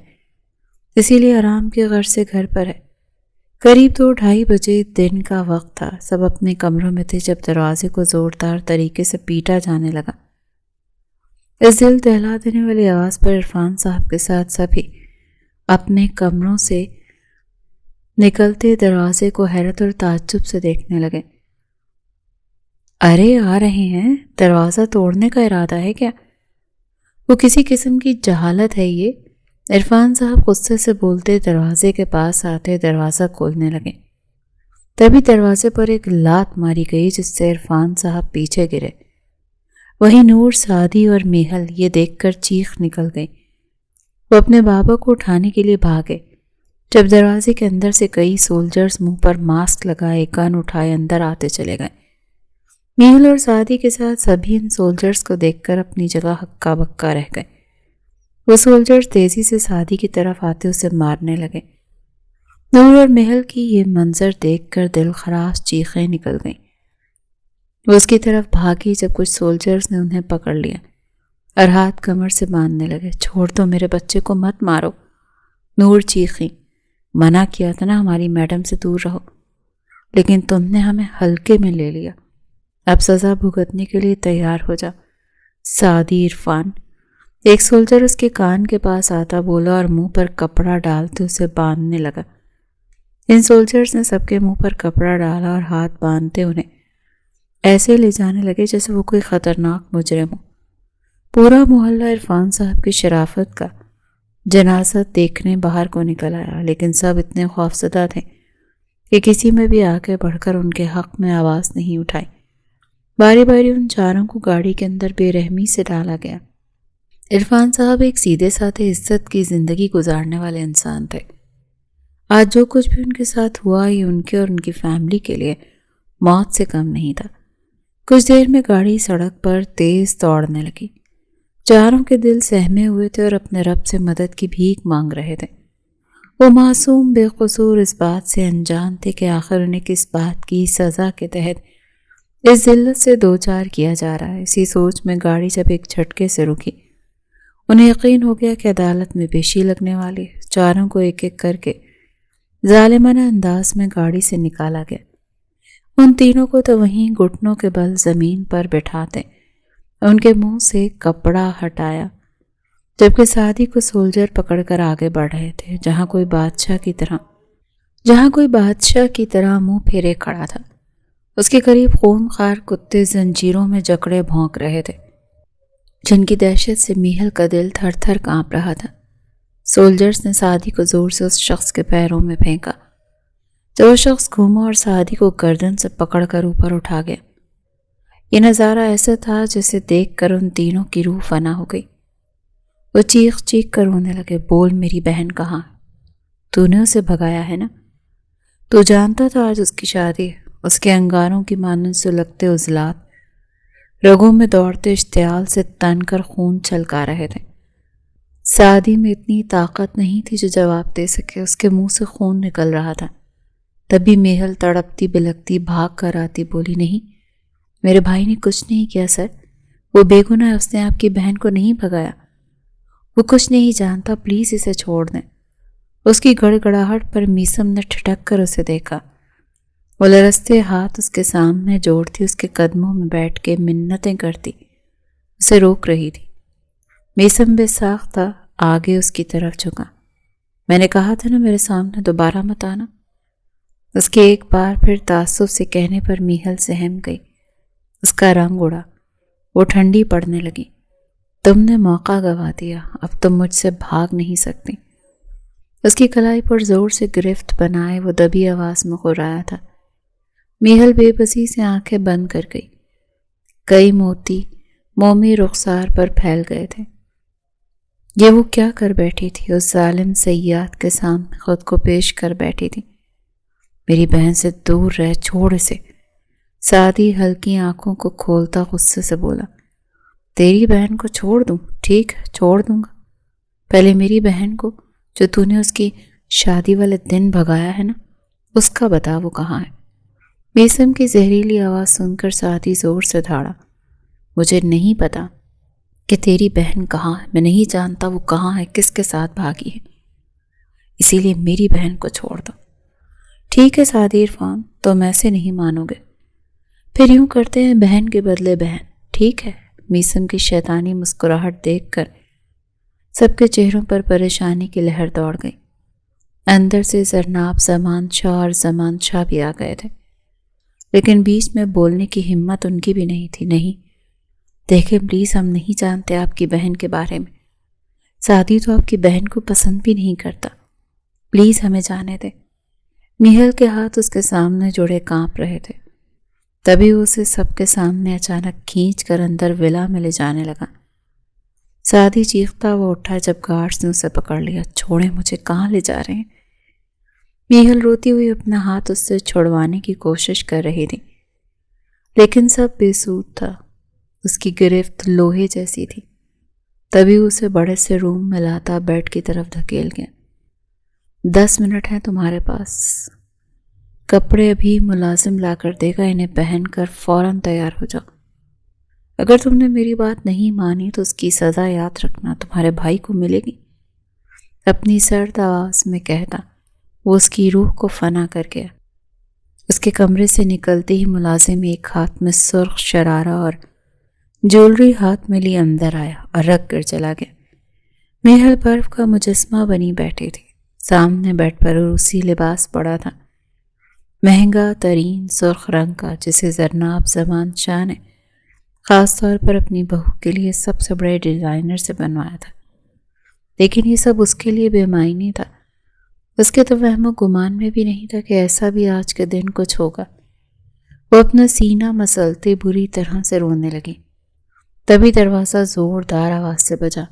اسی لیے آرام کے غرض سے گھر پر ہے۔ قریب 2-2:30 بجے دن کا وقت تھا۔ سب اپنے کمروں میں تھے جب دروازے کو زوردار طریقے سے پیٹا جانے لگا۔ اس دل دہلا دینے والی آواز پر عرفان صاحب کے ساتھ سبھی اپنے کمروں سے نکلتے دروازے کو حیرت اور تعجب سے دیکھنے لگے۔ ارے آ رہے ہیں، دروازہ توڑنے کا ارادہ ہے کیا؟ وہ کسی قسم کی جہالت ہے یہ؟ عرفان صاحب غصے سے بولتے دروازے کے پاس آتے دروازہ کھولنے لگے۔ تبھی دروازے پر ایک لات ماری گئی جس سے عرفان صاحب پیچھے گرے۔ وہی نور، سعدی اور میہل یہ دیکھ کر چیخ نکل گئی۔ وہ اپنے بابا کو اٹھانے کے لیے بھاگے جب دروازے کے اندر سے کئی سولجرز منہ پر ماسک لگائے گن اٹھائے اندر آتے چلے گئے۔ میہل اور سعدی کے ساتھ سبھی ان سولجرز کو دیکھ کر اپنی جگہ ہکا بکا رہ گئے۔ وہ سولجرز تیزی سے سعدی کی طرف آتے اسے مارنے لگے۔ نور اور محل کی یہ منظر دیکھ کر دل خراش چیخیں نکل گئیں۔ وہ اس کی طرف بھاگی جب کچھ سولجرز نے انہیں پکڑ لیا اور ہاتھ کمر سے باندھنے لگے۔ چھوڑ دو، میرے بچے کو مت مارو، نور چیخی۔ منع کیا تھا نا ہماری میڈم سے دور رہو، لیکن تم نے ہمیں ہلکے میں لے لیا، اب سزا بھگتنے کے لیے تیار ہو جا۔ سعدی، عرفان، ایک سولجر اس کے کان کے پاس آتا بولا اور منہ پر کپڑا ڈالتے اسے باندھنے لگا۔ ان سولجرز نے سب کے منہ پر کپڑا ڈالا اور ہاتھ باندھتے انہیں ایسے لے جانے لگے جیسے وہ کوئی خطرناک مجرم ہو۔ پورا محلہ عرفان صاحب کی شرافت کا جنازہ دیکھنے باہر کو نکل آیا، لیکن سب اتنے خوفزدہ تھے کہ کسی میں بھی آگے بڑھ کر ان کے حق میں آواز نہیں اٹھائی۔ باری باری ان چاروں کو گاڑی کے اندر بے رحمی سے ڈالا گیا۔ عرفان صاحب ایک سیدھے سادھے عزت کی زندگی گزارنے والے انسان تھے۔ آج جو کچھ بھی ان کے ساتھ ہوا یہ ان کے اور ان کی فیملی کے لیے موت سے کم نہیں تھا۔ کچھ دیر میں گاڑی سڑک پر تیز دوڑنے لگی۔ چاروں کے دل سہمے ہوئے تھے اور اپنے رب سے مدد کی بھیک مانگ رہے تھے۔ وہ معصوم بے قصور اس بات سے انجان تھے کہ آخر انہیں کس بات کی سزا کے تحت اس ذلت سے دوچار کیا جا رہا ہے۔ اسی سوچ میں گاڑی جب ایک جھٹکے سے رکی، انہیں یقین ہو گیا کہ عدالت میں پیشی لگنے والی ہے۔ چاروں کو ایک ایک کر کے ظالمانہ انداز میں گاڑی سے نکالا گیا۔ ان تینوں کو تو وہیں گھٹنوں کے بل زمین پر بٹھاتے ان کے منہ سے کپڑا ہٹایا، جبکہ سعدی کو سولجر پکڑ کر آگے بڑھ رہے تھے، جہاں کوئی بادشاہ کی طرح منہ پھیرے کھڑا تھا۔ اس کے قریب خون خوار کتے زنجیروں میں جکڑے بھونک رہے تھے، جن کی دہشت سے میہل کا دل تھر تھر کانپ رہا تھا۔ سولجرز نے سعدی کو زور سے اس شخص کے پیروں میں پھینکا۔ جب وہ شخص گھوما اور سعدی کو گردن سے پکڑ کر اوپر اٹھا گیا، یہ نظارہ ایسا تھا جسے دیکھ کر ان تینوں کی روح فنا ہو گئی۔ وہ چیخ چیخ کر رونے لگے۔ بول، میری بہن کہاں ہے؟ تو نے اسے بھگایا ہے نا؟ تو جانتا تھا آج اس کی شادی ہے۔ اس کے انگاروں کی مانند سلگتے عضلات رگوں میں دوڑتے اشتعال سے تن کر خون چھلکا رہے تھے۔ سعدی میں اتنی طاقت نہیں تھی جو جواب دے سکے۔ اس کے منہ سے خون نکل رہا تھا۔ تبھی میہل تڑپتی بلکتی بھاگ کر آتی بولی، نہیں، میرے بھائی نے کچھ نہیں کیا سر، وہ بے گناہ ہے، اس نے آپ کی بہن کو نہیں بھگایا، وہ کچھ نہیں جانتا، پلیز اسے چھوڑ دیں۔ اس کی گڑ گڑاہٹ پر میسم نے ٹھٹک کر اسے دیکھا۔ وہ لرزتے ہاتھ اس کے سامنے جوڑتی، اس کے قدموں میں بیٹھ کے منتیں کرتی اسے روک رہی تھی۔ میسم بے ساختہ آگے اس کی طرف جھکا۔ میں نے کہا تھا نا میرے سامنے دوبارہ مت آنا۔ اس کے ایک بار پھر تعصب سے کہنے پر میہل سہم گئی۔ اس کا رنگ اڑا، وہ ٹھنڈی پڑنے لگی۔ تم نے موقع گوا دیا، اب تم مجھ سے بھاگ نہیں سکتی۔ اس کی کلائی پر زور سے گرفت بنائے وہ دبی آواز میں غرایا تھا۔ میہل بے بسی سے آنکھیں بند کر گئی۔ کئی موتی مومی رخسار پر پھیل گئے تھے۔ یہ وہ کیا کر بیٹھی تھی؟ اس ظالم صیاد کے سامنے خود کو پیش کر بیٹھی تھی۔ میری بہن سے دور رہ، چھوڑ اسے۔ سعدی ہلکی آنکھوں کو کھولتا غصے سے بولا، تیری بہن کو چھوڑ دوں؟ ٹھیک ہے، چھوڑ دوں گا۔ پہلے میری بہن کو جو تو نے اس کی شادی والے دن بھگایا ہے نا، اس کا بتا وہ کہاں ہے۔ میسم کی زہریلی آواز سن کر سعدی زور سے دھاڑا۔ مجھے نہیں پتا کہ تیری بہن کہاں ہے، میں نہیں جانتا وہ کہاں ہے، کس کے ساتھ بھاگی ہے، اسی لیے میری بہن کو چھوڑ دو۔ ٹھیک ہے سعدی عرفان، تم ایسے نہیں مانو گے، پھر یوں کرتے ہیں بہن کے بدلے بہن، ٹھیک ہے؟ میسم کی شیطانی مسکراہٹ دیکھ کر سب کے چہروں پر پریشانی کی لہر دوڑ گئی۔ اندر سے زرناب زمان شاہ اور زمان شاہ بھی آ گئے تھے، لیکن بیچ میں بولنے کی ہمت ان کی بھی نہیں تھی۔ نہیں دیکھیں پلیز، ہم نہیں جانتے آپ کی بہن کے بارے میں، سعدی تو آپ کی بہن کو پسند بھی نہیں کرتا، پلیز ہمیں جانے دیں۔ میہل کے ہاتھ اس کے سامنے جڑے کانپ رہے تھے۔ تبھی اسے سب کے سامنے اچانک کھینچ کر اندر ولا میں لے جانے لگا۔ سعدی چیختا وہ اٹھا جب گارڈز نے اسے پکڑ لیا۔ چھوڑیں مجھے، کہاں لے جا رہے ہیں؟ میہل روتی ہوئی اپنا ہاتھ اس سے چھڑوانے کی کوشش کر رہی تھی، لیکن سب بے سود تھا۔ اس کی گرفت لوہے جیسی تھی۔ تبھی اسے بڑے سے روم میں لاتا بیڈ کی طرف دھکیل گیا۔ 10 منٹ ہیں تمہارے پاس، کپڑے ابھی ملازم لا کر دے گا، انہیں پہن کر فوراً تیار ہو جاؤ۔ اگر تم نے میری بات نہیں مانی تو اس کی سزا یاد رکھنا تمہارے بھائی کو ملے گی۔ اپنی سرد آواز میں کہتا وہ اس کی روح کو فنا کر گیا۔ اس کے کمرے سے نکلتے ہی ملازم ایک ہاتھ میں سرخ شرارہ اور جولری ہاتھ میں لی اندر آیا اور رکھ کر چلا گیا۔ میہل برف کا مجسمہ بنی بیٹھی تھی۔ سامنے بیڈ پر روسی لباس پڑا تھا، مہنگا ترین سرخ رنگ کا، جسے زرناب زمان شاہ نے خاص طور پر اپنی بہو کے لیے سب سے بڑے ڈیزائنر سے بنوایا تھا۔ لیکن یہ سب اس کے لیے بے معنی تھا۔ اس کے تو وہم و گمان میں بھی نہیں تھا کہ ایسا بھی آج کے دن کچھ ہوگا۔ وہ اپنا سینہ مسلتے بری طرح سے رونے لگی۔ تبھی دروازہ زوردار آواز سے بجا۔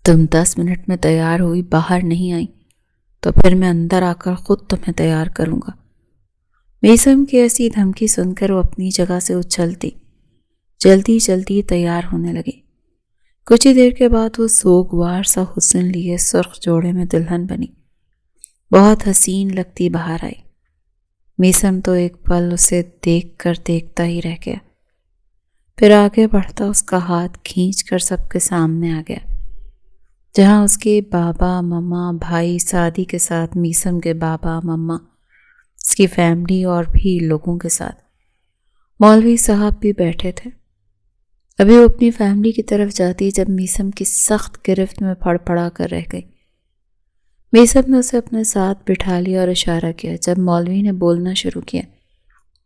تم 10 منٹ میں تیار ہوئی، باہر نہیں آئی؟ تو پھر میں اندر آ کر خود تمہیں تیار کروں گا۔ میثم کی ایسی دھمکی سن کر وہ اپنی جگہ سے اچھلتی جلدی جلدی تیار ہونے لگی۔ کچھ ہی دیر کے بعد وہ سوگوار سا حسن لیے سرخ جوڑے میں دلہن بنی، بہت حسین لگتی باہر آئی۔ میثم تو ایک پل اسے دیکھ کر دیکھتا ہی رہ گیا، پھر آگے بڑھتا اس کا ہاتھ کھینچ کر سب کے سامنے آ گیا، جہاں اس کے بابا مما بھائی سعدی کے ساتھ میثم کے بابا مما، اس کی فیملی اور بھی لوگوں کے ساتھ مولوی صاحب بھی بیٹھے تھے۔ ابھی وہ اپنی فیملی کی طرف جاتی جب میثم کی سخت گرفت میں پھڑ پڑا کر رہ گئی۔ میثم نے اسے اپنے ساتھ بٹھا لیا اور اشارہ کیا۔ جب مولوی نے بولنا شروع کیا،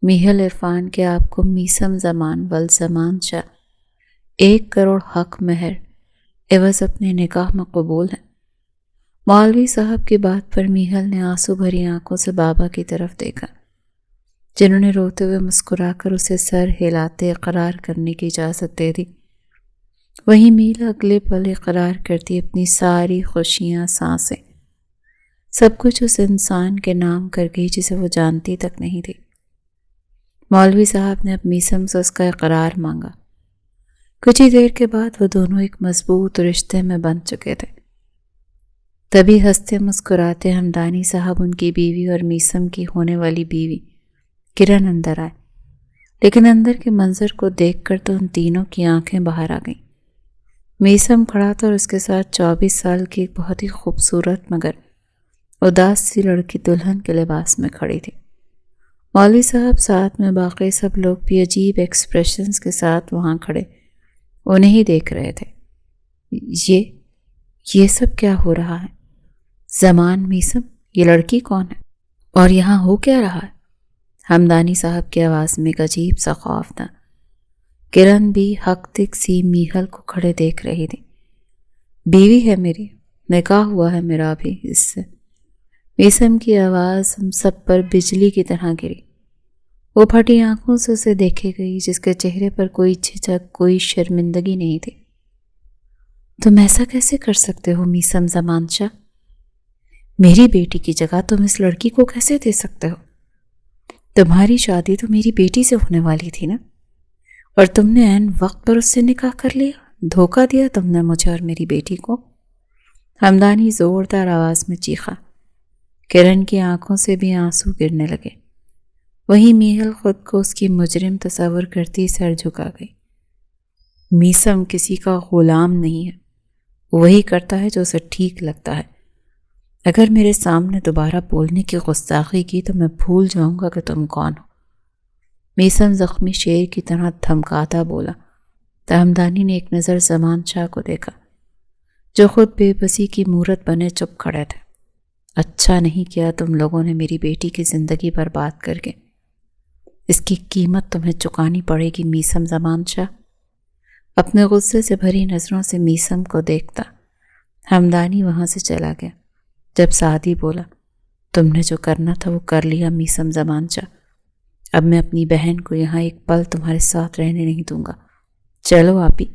میہل عرفان کہ آپ کو میثم زمان والزمان شاہ 1 کروڑ حق مہر عوض اپنے نکاح میں قبول ہے۔ مولوی صاحب کی بات پر میہل نے آنسو بھری آنکھوں سے بابا کی طرف دیکھا، جنہوں نے روتے ہوئے مسکرا کر اسے سر ہلاتے اقرار کرنے کی اجازت دے دی۔ وہیں میلا اگلے پل اقرار کرتی اپنی ساری خوشیاں، سانسیں، سب کچھ اس انسان کے نام کر گئی جسے وہ جانتی تک نہیں تھی۔ مولوی صاحب نے اب میثم سے اس کا اقرار مانگا۔ کچھ ہی دیر کے بعد وہ دونوں ایک مضبوط رشتے میں بن چکے تھے۔ تبھی ہنستے مسکراتے ہمدانی صاحب، ان کی بیوی اور میثم کی ہونے والی بیوی کرن اندر آئے، لیکن اندر کے منظر کو دیکھ کر تو ان تینوں کی آنکھیں باہر آ گئیں۔ میثم کھڑا تھا اور اس کے ساتھ 24 سال کی ایک بہت ہی خوبصورت مگر اداس سی لڑکی دلہن کے لباس میں کھڑی تھی۔ مولوی صاحب ساتھ میں باقی سب لوگ بھی عجیب ایکسپریشنز کے ساتھ وہاں کھڑے انہیں ہی دیکھ رہے تھے۔ یہ سب کیا ہو رہا ہے؟ زمان، میثم، یہ لڑکی کون ہے اور یہاں ہو کیا رہا ہے؟ ہمدانی صاحب کی آواز میں ایک عجیب سا خوف تھا۔ کرن بھی حق تک سی میہل کو کھڑے دیکھ رہی تھی۔ بیوی ہے میری، نکاح ہوا ہے میرا بھی اس سے۔ میثم کی آواز ہم سب پر بجلی کی طرح گری۔ وہ پھٹی آنکھوں سے اسے دیکھے گئی، جس کے چہرے پر کوئی جھجک، کوئی شرمندگی نہیں تھی۔ تم ایسا کیسے کر سکتے ہو میثم زمان شاہ؟ میری بیٹی کی جگہ تم اس لڑکی کو کیسے دے سکتے ہو؟ تمہاری شادی تو میری بیٹی سے ہونے والی تھی نا، اور تم نے عین وقت پر اس سے نکاح کر لیا۔ دھوکہ دیا تم نے مجھے اور میری بیٹی کو۔ ہمدانی زوردار آواز میں چیخا۔ کرن کی آنکھوں سے بھی آنسو گرنے لگے۔ وہیں میہل خود کو اس کی مجرم تصور کرتی سر جھکا گئی۔ میثم کسی کا غلام نہیں ہے، وہی کرتا ہے جو اسے ٹھیک لگتا ہے۔ اگر میرے سامنے دوبارہ بولنے کی گستاخی کی تو میں بھول جاؤں گا کہ تم کون ہو۔ میثم زخمی شیر کی طرح دھمکاتا بولا۔ ہمدانی نے ایک نظر زمان شاہ کو دیکھا، جو خود بے بسی کی مورت بنے چپ کھڑے تھے۔ اچھا نہیں کیا تم لوگوں نے میری بیٹی کی زندگی برباد کر کے، اس کی قیمت تمہیں چکانی پڑے گی میثم زمان شاہ۔ اپنے غصے سے بھری نظروں سے میثم کو دیکھتا ہمدانی وہاں سے چلا گیا۔ جب سعدی بولا، تم نے جو کرنا تھا وہ کر لیا میثم زمان شاہ، اب میں اپنی بہن کو یہاں ایک پل تمہارے ساتھ رہنے نہیں دوں گا، چلو آپی۔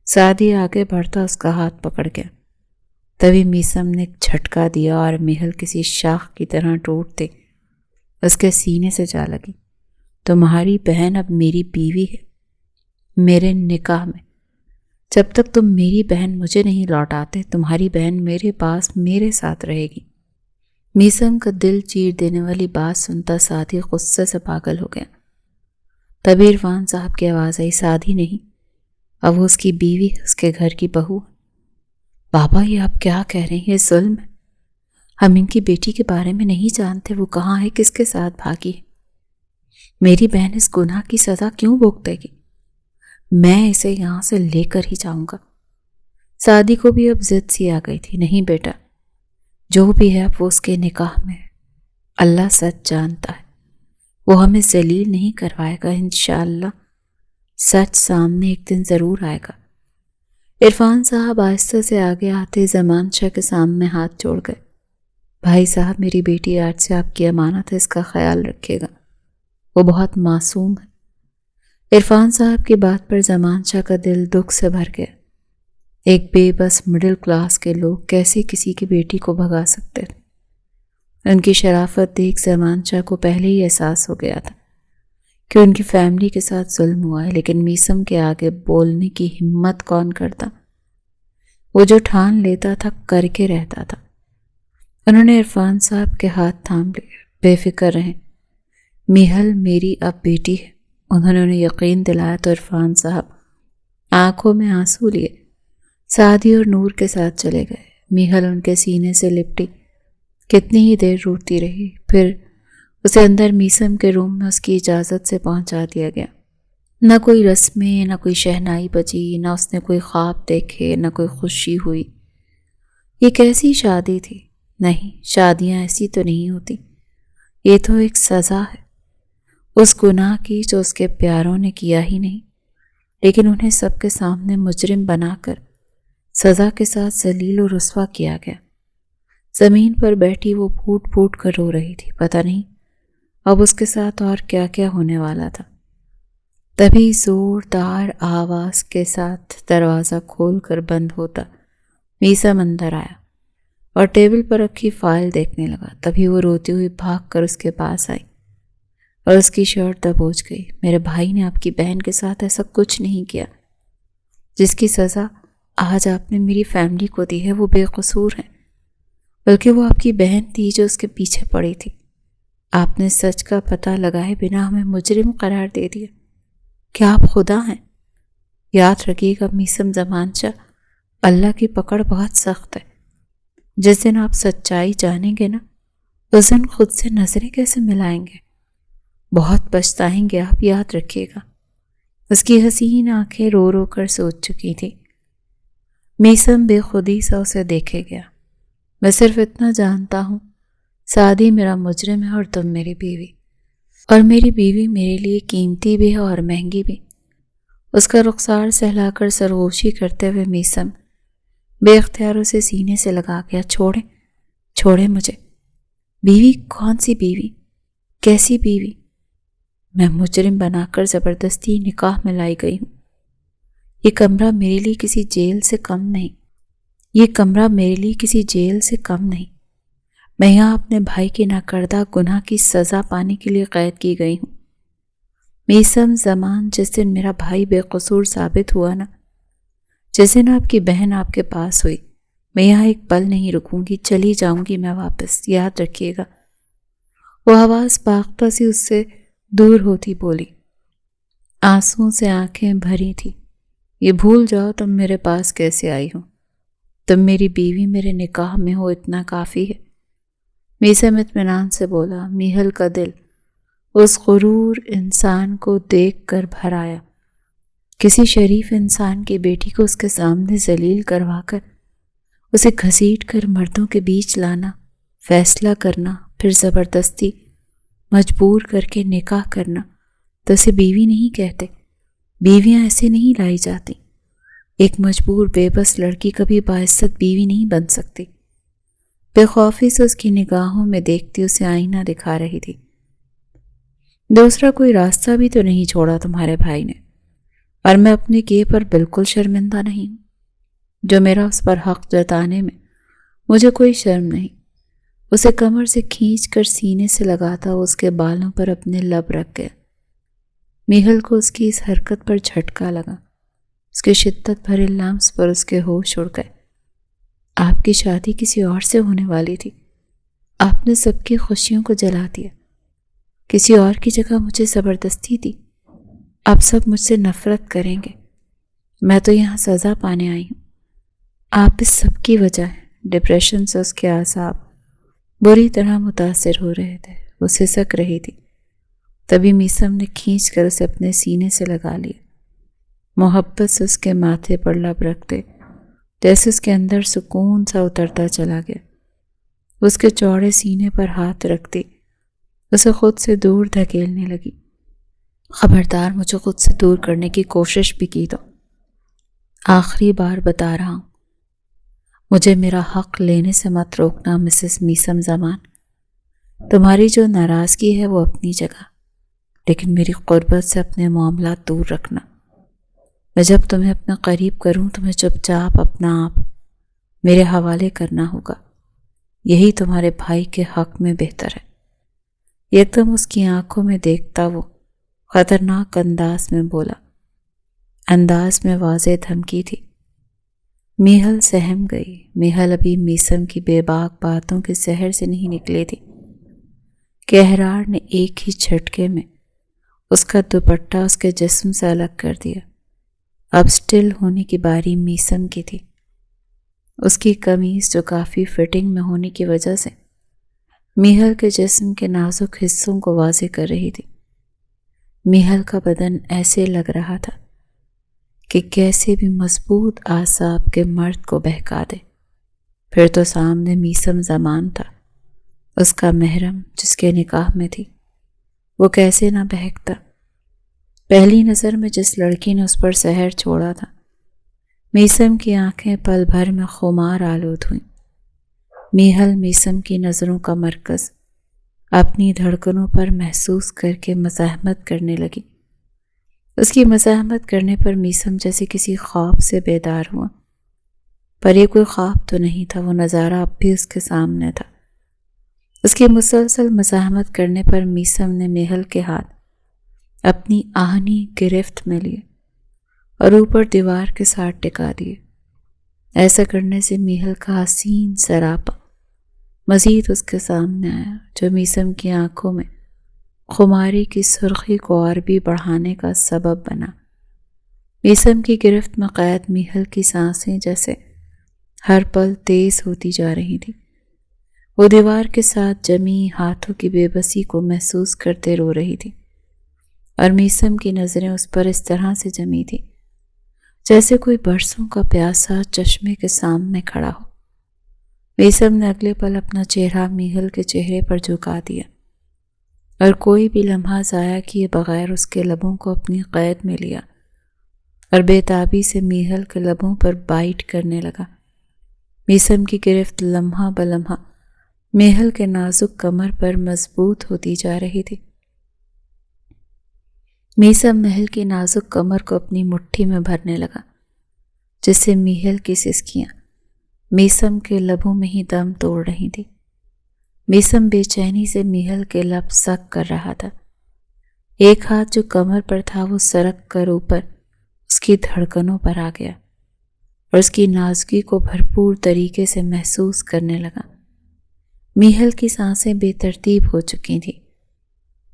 سعدی آگے بڑھتا اس کا ہاتھ پکڑ گیا۔ تبھی میثم نے ایک جھٹکا دیا اور میہل کسی شاخ کی طرح ٹوٹتے اس کے سینے سے جا لگی۔ تمہاری بہن اب میری بیوی ہے، میرے نکاح میں۔ جب تک تم میری بہن مجھے نہیں لوٹاتے، تمہاری بہن میرے پاس میرے ساتھ رہے گی۔ میثم کا دل چیر دینے والی بات سنتا سعدی غصے سے پاگل ہو گیا۔ تبھی عرفان صاحب کی آواز آئی، سعدی نہیں، اب وہ اس کی بیوی، اس کے گھر کی بہو۔ بابا یہ آپ کیا کہہ رہے ہیں؟ یہ ظلم ہے۔ ہم ان کی بیٹی کے بارے میں نہیں جانتے، وہ کہاں ہے، کس کے ساتھ بھاگی ہے۔ میری بہن اس گناہ کی سزا کیوں بھگتے گی؟ میں اسے یہاں سے لے کر ہی جاؤں گا۔ سعدی کو بھی اب ضد سی آ گئی تھی۔ نہیں بیٹا، جو بھی ہے اب وہ اس کے نکاح میں ہے، اللہ سچ جانتا ہے، وہ ہمیں ذلیل نہیں کروائے گا، انشاءاللہ سچ سامنے ایک دن ضرور آئے گا۔ عرفان صاحب آہستہ سے آگے آتے زمان شاہ کے سامنے ہاتھ جوڑ گئے۔ بھائی صاحب، میری بیٹی آج سے آپ کی امانت ہے، اس کا خیال رکھے گا، وہ بہت معصوم ہے۔ عرفان صاحب کی بات پر زمان شاہ کا دل دکھ سے بھر گیا۔ ایک بے بس مڈل کلاس کے لوگ کیسے کسی کی بیٹی کو بھگا سکتے تھے؟ ان کی شرافت دیکھ زمان شاہ کو پہلے ہی احساس ہو گیا تھا کہ ان کی فیملی کے ساتھ ظلم ہوا ہے، لیکن میثم کے آگے بولنے کی ہمت کون کرتا؟ وہ جو ٹھان لیتا تھا کر کے رہتا تھا۔ انہوں نے عرفان صاحب کے ہاتھ تھام لیے۔ بے فکر رہیں، میہل میری اب بیٹی ہے۔ انہوں نے انہیں یقین دلایا تو عرفان صاحب آنکھوں میں آنسو لیے سعدی اور نور کے ساتھ چلے گئے۔ میہل ان کے سینے سے لپٹی کتنی ہی دیر روتی رہی، پھر اسے اندر میثم کے روم میں اس کی اجازت سے پہنچا دیا گیا۔ نہ کوئی رسمیں، نہ کوئی شہنائی بجی، نہ اس نے کوئی خواب دیکھے، نہ کوئی خوشی ہوئی۔ یہ کیسی شادی تھی؟ نہیں، شادیاں ایسی تو نہیں ہوتی، یہ تو ایک سزا ہے اس گناہ کی جو اس کے پیاروں نے کیا ہی نہیں، لیکن انہیں سب کے سامنے مجرم بنا کر سزا کے ساتھ ذلیل و رسوا کیا گیا۔ زمین پر بیٹھی وہ پھوٹ پھوٹ کر رو رہی تھی، پتہ نہیں اب اس کے ساتھ اور کیا کیا ہونے والا تھا۔ تبھی زوردار آواز کے ساتھ دروازہ کھول کر بند ہوتا میثم اندر آیا اور ٹیبل پر رکھی فائل دیکھنے لگا۔ تبھی وہ روتی ہوئی بھاگ کر اس کے پاس آئی اور اس کی شرٹ دبوچ گئی۔ میرے بھائی نے آپ کی بہن کے ساتھ ایسا کچھ نہیں کیا، جس کی سزا آج آپ نے میری فیملی کو دی ہے وہ بے قصور ہیں، بلکہ وہ آپ کی بہن تھی جو اس کے پیچھے پڑی تھی۔ آپ نے سچ کا پتہ لگائے بنا ہمیں مجرم قرار دے دیا۔ کیا آپ خدا ہیں؟ یاد رکھیے گا میثم زمان شاہ، اللہ کی پکڑ بہت سخت ہے۔ جس دن آپ سچائی جانیں گے نا، اس دن خود سے نظریں کیسے ملائیں گے؟ بہت پچھتائیں گے آپ، یاد رکھیے گا۔ اس کی حسین آنکھیں رو رو کر سوچ چکی تھی۔ میثم بے خودی سا اسے دیکھے گیا۔ میں صرف اتنا جانتا ہوں، سعدی میرا مجرم ہے اور تم میری بیوی، اور میری بیوی میرے لیے قیمتی بھی ہے اور مہنگی بھی۔ اس کا رخسار سہلا کر سرگوشی کرتے ہوئے میثم بے اختیار اسے سینے سے لگا گیا۔ چھوڑے مجھے۔ بیوی؟ کون سی بیوی؟ کیسی بیوی؟ میں مجرم بنا کر زبردستی نکاح میں لائی گئی ہوں۔ یہ کمرہ میرے لیے کسی جیل سے کم نہیں۔ میں یہاں اپنے بھائی کی ناکردہ گناہ کی سزا پانے کے لیے قید کی گئی ہوں۔ میثم زمان، جس دن میرا بھائی بے قصور ثابت ہوا نا، جس دن آپ کی بہن آپ کے پاس ہوئی، میں یہاں ایک پل نہیں رکوں گی، چلی جاؤں گی میں واپس، یاد رکھیے گا۔ وہ آواز باختہ سی اس سے دور ہوتی بولی، آنسوؤں سے آنکھیں بھری تھی۔ یہ بھول جاؤ تم میرے پاس کیسے آئی ہو، تم میری بیوی میرے نکاح میں ہو، اتنا کافی ہے۔ میثم اطمینان سے بولا۔ میہل کا دل اس غرور انسان کو دیکھ کر بھر آیا۔ کسی شریف انسان کی بیٹی کو اس کے سامنے ذلیل کروا کر اسے گھسیٹ کر مردوں کے بیچ لانا، فیصلہ کرنا، پھر زبردستی مجبور کر کے نکاح کرنا، تو اسے بیوی نہیں کہتے۔ بیویاں ایسے نہیں لائی جاتی۔ ایک مجبور بے بس لڑکی کبھی باعزت بیوی نہیں بن سکتی۔ بے خوفی سے اس کی نگاہوں میں دیکھتی اسے آئینہ دکھا رہی تھی۔ دوسرا کوئی راستہ بھی تو نہیں چھوڑا تمہارے بھائی نے، اور میں اپنے کیے پر بالکل شرمندہ نہیں ہوں۔ جو میرا اس پر حق جتانے میں مجھے کوئی شرم نہیں۔ اسے کمر سے کھینچ کر سینے سے لگاتا وہ اس کے بالوں پر اپنے لب رکھ گیا۔ میہل کو اس کی اس حرکت پر جھٹکا لگا۔ اس کے شدت بھرے لمس پر اس کے ہوش اڑ گئے۔ آپ کی شادی کسی اور سے ہونے والی تھی، آپ نے سب کی خوشیوں کو جلا دیا، کسی اور کی جگہ مجھے زبردستی دی۔ اب سب مجھ سے نفرت کریں گے، میں تو یہاں سزا پانے آئی ہوں۔ آپ اس سب کی وجہ ہے۔ ڈپریشن سے اس کے اعصاب بری طرح متاثر ہو رہے تھے، وہ سسک رہی تھی۔ تبھی میثم نے کھینچ کر اسے اپنے سینے سے لگا لیا، محبت سے اس کے ماتھے پر لب رکھتے، جیسے اس کے اندر سکون سا اترتا چلا گیا۔ اس کے چوڑے سینے پر ہاتھ رکھتی اسے خود سے دور دھکیلنے لگی۔ خبردار، مجھے خود سے دور کرنے کی کوشش بھی کی تو آخری بار بتا رہا ہوں، مجھے میرا حق لینے سے مت روکنا مسز میثم زمان۔ تمہاری جو ناراضگی ہے وہ اپنی جگہ، لیکن میری قربت سے اپنے معاملات دور رکھنا۔ میں جب تمہیں اپنا قریب کروں تمہیں چپ چاپ اپنا آپ میرے حوالے کرنا ہوگا، یہی تمہارے بھائی کے حق میں بہتر ہے۔ یکدم اس کی آنکھوں میں دیکھتا وہ خطرناک انداز میں بولا، انداز میں واضح دھمکی تھی۔ میہل سہم گئی۔ میہل ابھی میثم کی بے باک باتوں کے زہر سے نہیں نکلی تھی کہ احرار نے ایک ہی جھٹکے میں اس کا دوپٹہ اس کے جسم سے الگ کر دیا۔ اب سٹل ہونے کی باری میثم کی تھی۔ اس کی قمیض جو کافی فٹنگ میں ہونے کی وجہ سے میہل کے جسم کے نازک حصوں کو واضح کر رہی تھی۔ میہل کا بدن ایسے لگ رہا تھا کہ کیسے بھی مضبوط اعصاب کے مرد کو بہکا دے۔ پھر تو سامنے میثم زمان تھا، اس کا محرم جس کے نکاح میں تھی، وہ کیسے نہ بہکتا۔ پہلی نظر میں جس لڑکی نے اس پر سحر چھوڑا تھا، میثم کی آنکھیں پل بھر میں خمار آلود ہوئیں۔ میہل میثم کی نظروں کا مرکز اپنی دھڑکنوں پر محسوس کر کے مزاحمت کرنے لگی۔ اس کی مزاحمت کرنے پر میثم جیسے کسی خواب سے بیدار ہوا، پر یہ کوئی خواب تو نہیں تھا، وہ نظارہ اب بھی اس کے سامنے تھا۔ اس کی مسلسل مزاحمت کرنے پر میثم نے میہل کے ہاتھ اپنی آہنی گرفت میں لیے اور اوپر دیوار کے ساتھ ٹکا دیے۔ ایسا کرنے سے میہل کا حسین سراپا مزید اس کے سامنے آیا، جو میثم کی آنکھوں میں خماری کی سرخی کو اور بھی بڑھانے کا سبب بنا۔ میثم کی گرفت میں قید میہل کی سانسیں جیسے ہر پل تیز ہوتی جا رہی تھی۔ وہ دیوار کے ساتھ جمی ہاتھوں کی بے بسی کو محسوس کرتے رو رہی تھی، اور میثم کی نظریں اس پر اس طرح سے جمی تھی جیسے کوئی برسوں کا پیاسا چشمے کے سامنے کھڑا ہو۔ میثم نے اگلے پل اپنا چہرہ میہل کے چہرے پر جھکا دیا اور کوئی بھی لمحہ ضائع کیے بغیر اس کے لبوں کو اپنی قید میں لیا اور بے تابی سے میہل کے لبوں پر بائٹ کرنے لگا۔ میثم کی گرفت لمحہ بلمحہ میہل کے نازک کمر پر مضبوط ہوتی جا رہی تھی۔ میثم میہل کی نازک کمر کو اپنی مٹھی میں بھرنے لگا، جس سے میہل کی سسکیاں میثم کے لبوں میں ہی دم توڑ رہی تھی۔ میثم بے چینی سے میہل کے لب سک کر رہا تھا۔ ایک ہاتھ جو کمر پر تھا وہ سرک کر اوپر اس کی دھڑکنوں پر آ گیا اور اس کی نازکی کو بھرپور طریقے سے محسوس کرنے لگا۔ میہل کی سانسیں بے ترتیب ہو چکی تھیں،